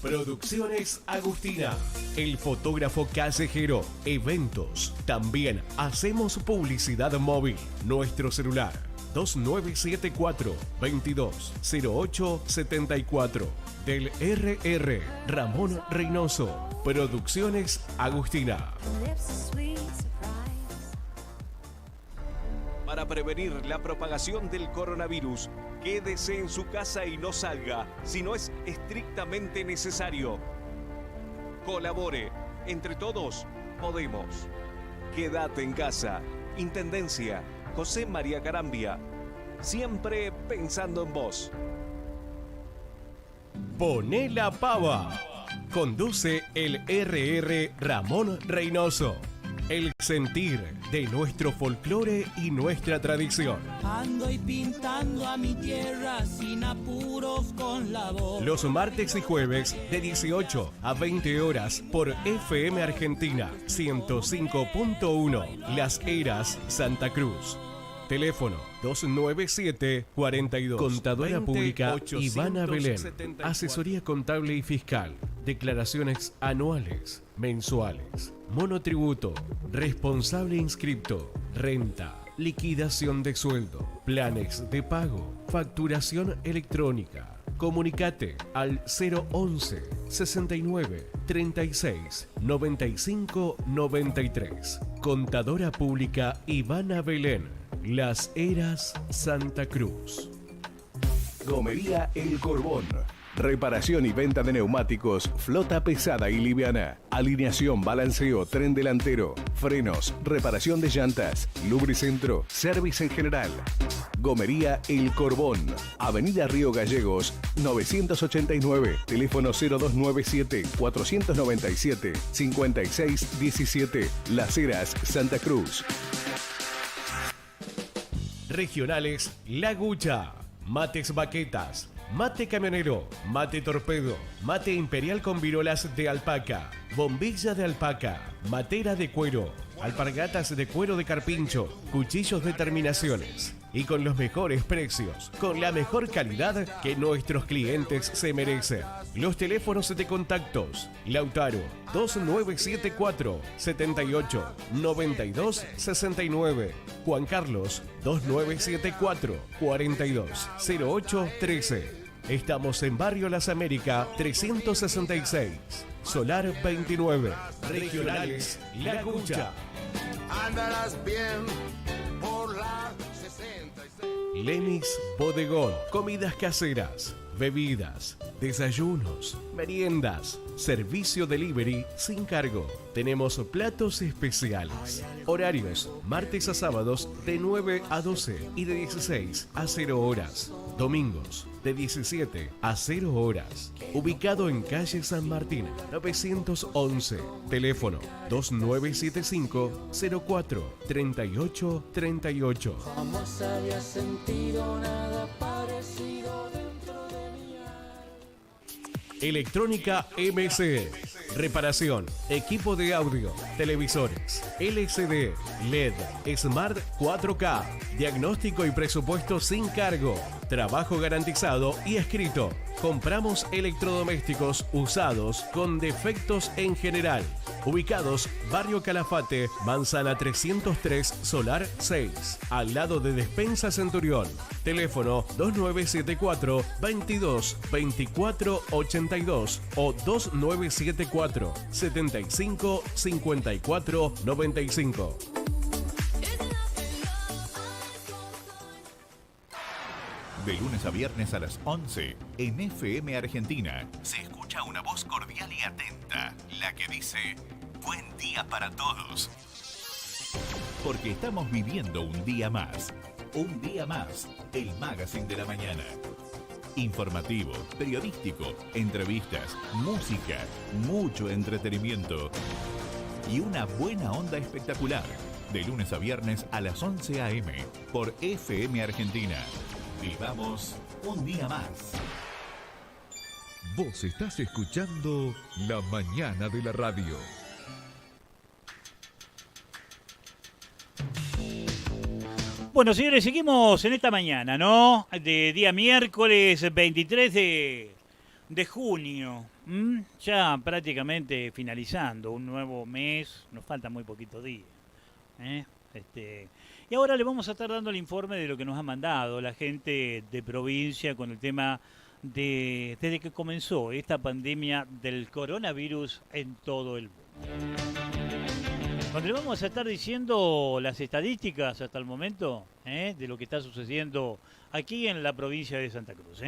Producciones Agustina, el fotógrafo callejero, eventos. También hacemos publicidad móvil. Nuestro celular 2974-220874. Del RR Ramón Reynoso. Producciones Agustina. Para prevenir la propagación del coronavirus, quédese en su casa y no salga si no es estrictamente necesario. Colabore. Entre todos podemos. Quédate en casa. Intendencia José María Carambia. Siempre pensando en vos. Poné la pava. Conduce el RR Ramón Reynoso. El sentir de nuestro folclore y nuestra tradición. Ando y pintando a mi tierra sin apuros con la voz. Los martes y jueves de 18 a 20 horas por FM Argentina 105.1. Las Heras, Santa Cruz. Teléfono 297-42. Contadora Pública Ivana Belén. Asesoría contable y fiscal. Declaraciones anuales, mensuales. Monotributo. Responsable inscripto. Renta. Liquidación de sueldo. Planes de pago. Facturación electrónica. Comunicate al 011 69 36 95 93. Contadora Pública Ivana Belén. Las Heras, Santa Cruz. Gomería El Corbón. Reparación y venta de neumáticos, flota pesada y liviana. Alineación, balanceo, tren delantero, frenos, reparación de llantas, lubricentro, service en general. Gomería El Corbón. Avenida Río Gallegos, 989. Teléfono 0297-497-5617. Las Heras, Santa Cruz. Regionales La Gucha. Mates baquetas. Mate camionero, mate torpedo, mate imperial con virolas de alpaca, bombilla de alpaca, matera de cuero, alpargatas de cuero de carpincho, cuchillos de terminaciones. Y con los mejores precios, con la mejor calidad que nuestros clientes se merecen. Los teléfonos de contactos: Lautaro 2974 78 92 69, Juan Carlos 2974 42 08 13. Estamos en Barrio Las Américas 366, Solar 29. Regionales La Gucha. Andarás bien por la 66. Lemis Bodegón, comidas caseras, bebidas, desayunos, meriendas, servicio delivery sin cargo. Tenemos platos especiales. Horarios, martes a sábados de 9 a 12 y de 16 a 0 horas. Domingos de 17 a 0 horas. Ubicado en calle San Martín, 911. Teléfono 2975 04 38 38. Jamás había sentido nada parecido dentro de mi alma. Electrónica MCE. Reparación, equipo de audio, televisores, LCD, LED, Smart 4K, diagnóstico y presupuesto sin cargo, trabajo garantizado y escrito. Compramos electrodomésticos usados con defectos en general. Ubicados Barrio Calafate, Manzana 303, Solar 6, al lado de Despensa Centurión. Teléfono 2974 22 24 82 o 2974 75 54 95. De lunes a viernes a las 11, en FM Argentina, se escucha una voz cordial y atenta, la que dice, buen día para todos. Porque estamos viviendo un día más, el magazine de la mañana. Informativo, periodístico, entrevistas, música, mucho entretenimiento y una buena onda espectacular. De lunes a viernes a las 11 a.m. por FM Argentina. Vivamos un día más. Vos estás escuchando La Mañana de la Radio. Bueno, señores, seguimos en esta mañana, ¿no? De día miércoles 23 de junio. Ya prácticamente finalizando un nuevo mes. Nos faltan muy poquitos días. Y ahora le vamos a estar dando el informe de lo que nos ha mandado la gente de provincia con el tema de desde que comenzó esta pandemia del coronavirus en todo el mundo. Donde le vamos a estar diciendo las estadísticas hasta el momento de lo que está sucediendo aquí en la provincia de Santa Cruz.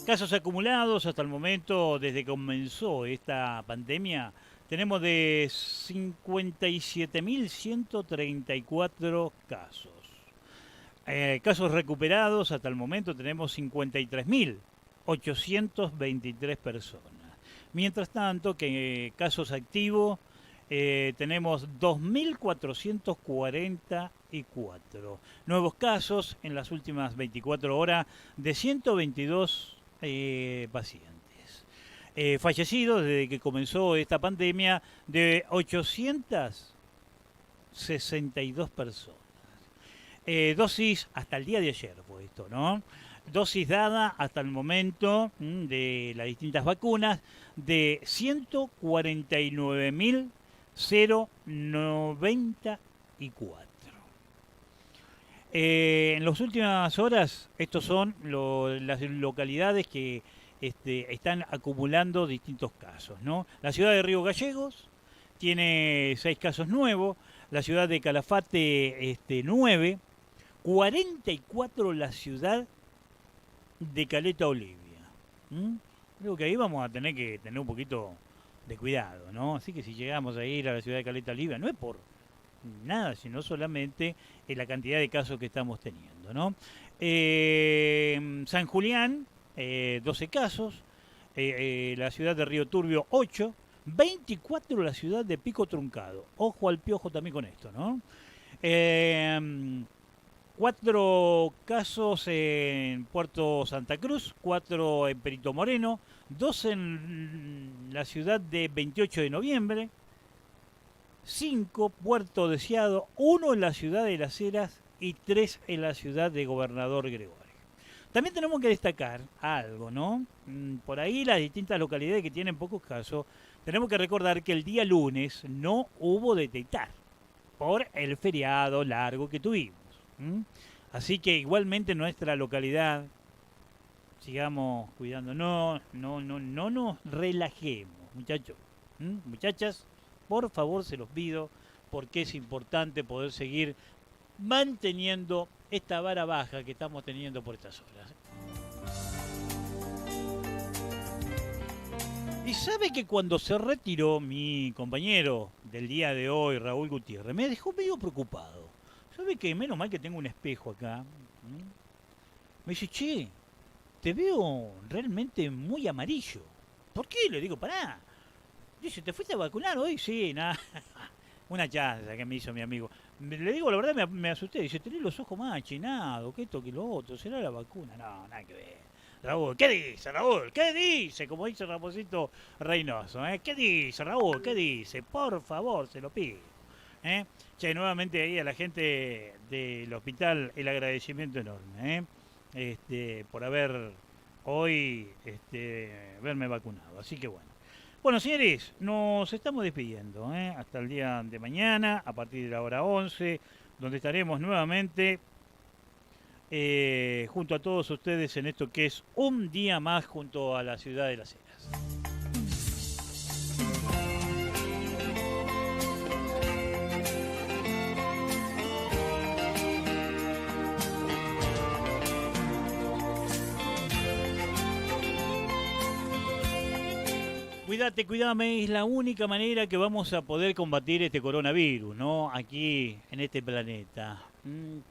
Casos acumulados hasta el momento desde que comenzó esta pandemia. Tenemos de 57.134 casos. Casos recuperados hasta el momento tenemos 53.823 personas. Mientras tanto, que casos activos tenemos 2.444. Nuevos casos en las últimas 24 horas de 122 pacientes. Fallecidos desde que comenzó esta pandemia de 862 personas. Dosis hasta el día de ayer fue esto, ¿no? Dosis dada hasta el momento de las distintas vacunas de 149.094. En las últimas horas, estos son las localidades que están acumulando distintos casos, ¿no? La ciudad de Río Gallegos tiene 6 casos nuevos, la ciudad de Calafate 9, 44 la ciudad de Caleta Olivia. Creo que ahí vamos a tener que tener un poquito de cuidado, ¿no? Así que si llegamos a ir a la ciudad de Caleta Olivia, no es por nada, sino solamente en la cantidad de casos que estamos teniendo, ¿no? San Julián, 12 casos, la ciudad de Río Turbio 8, 24 la ciudad de Pico Truncado. Ojo al piojo también con esto, ¿no? 4 casos en Puerto Santa Cruz, 4 en Perito Moreno, 2 en la ciudad de 28 de noviembre, 5 Puerto Deseado, 1 en la ciudad de Las Heras y 3 en la ciudad de Gobernador Gregorio. También tenemos que destacar algo, ¿no? Por ahí las distintas localidades que tienen pocos casos, tenemos que recordar que el día lunes no hubo detectar por el feriado largo que tuvimos. Así que igualmente nuestra localidad, sigamos cuidándonos, no nos relajemos, muchachos. Muchachas, por favor se los pido, porque es importante poder seguir manteniendo esta vara baja que estamos teniendo por estas horas. Y sabe que cuando se retiró mi compañero del día de hoy, Raúl Gutiérrez, me dejó medio preocupado. ¿Sabe que menos mal que tengo un espejo acá? Me dice, che, te veo realmente muy amarillo. ¿Por qué? Le digo, pará. Dice, ¿te fuiste a vacunar hoy? Sí, nada. Una chanza que me hizo mi amigo. Le digo, la verdad me asusté. Dice, tenés los ojos más achinados, que esto, que lo otro. ¿Será la vacuna? No, nada que ver. Raúl, ¿qué dice, Raúl? ¿Qué dice? Como dice Ramoncito Reynoso, ¿eh? ¿Qué dice, Raúl? ¿Qué dice? Por favor, se lo pido. Che, nuevamente ahí a la gente del hospital el agradecimiento enorme, por haber hoy verme vacunado. Así que bueno. Bueno, señores, nos estamos despidiendo, hasta el día de mañana, a partir de la hora 11, donde estaremos nuevamente junto a todos ustedes en esto que es un día más junto a la ciudad de Las Heras. Cuídate, cuídame, es la única manera que vamos a poder combatir este coronavirus, ¿no? Aquí en este planeta,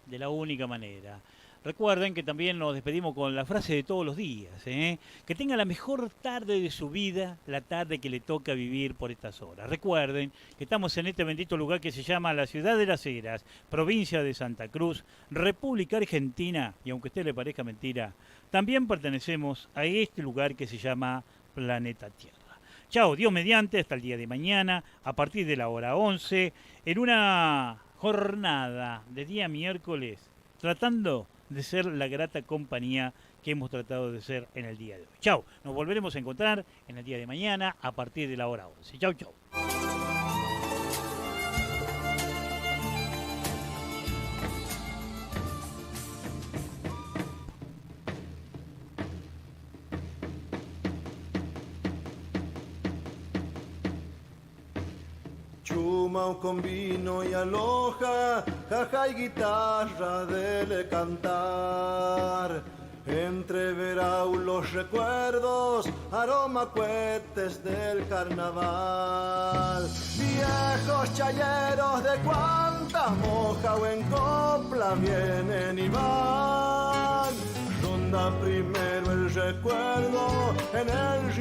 de la única manera. Recuerden que también nos despedimos con la frase de todos los días, que tenga la mejor tarde de su vida, la tarde que le toca vivir por estas horas. Recuerden que estamos en este bendito lugar que se llama la ciudad de Las Heras, provincia de Santa Cruz, República Argentina, y aunque a usted le parezca mentira, también pertenecemos a este lugar que se llama Planeta Tierra. Chao, Dios mediante, hasta el día de mañana, a partir de la hora 11, en una jornada de día miércoles, tratando de ser la grata compañía que hemos tratado de ser en el día de hoy. Chau, nos volveremos a encontrar en el día de mañana a partir de la hora 11. Chau, chau. Chumao con vino y aloja, jaja y guitarra dele cantar. Entreverá los recuerdos, aroma cohetes del carnaval. Viejos chayeros de cuanta moja o en copla vienen y van. Ronda primero el recuerdo en el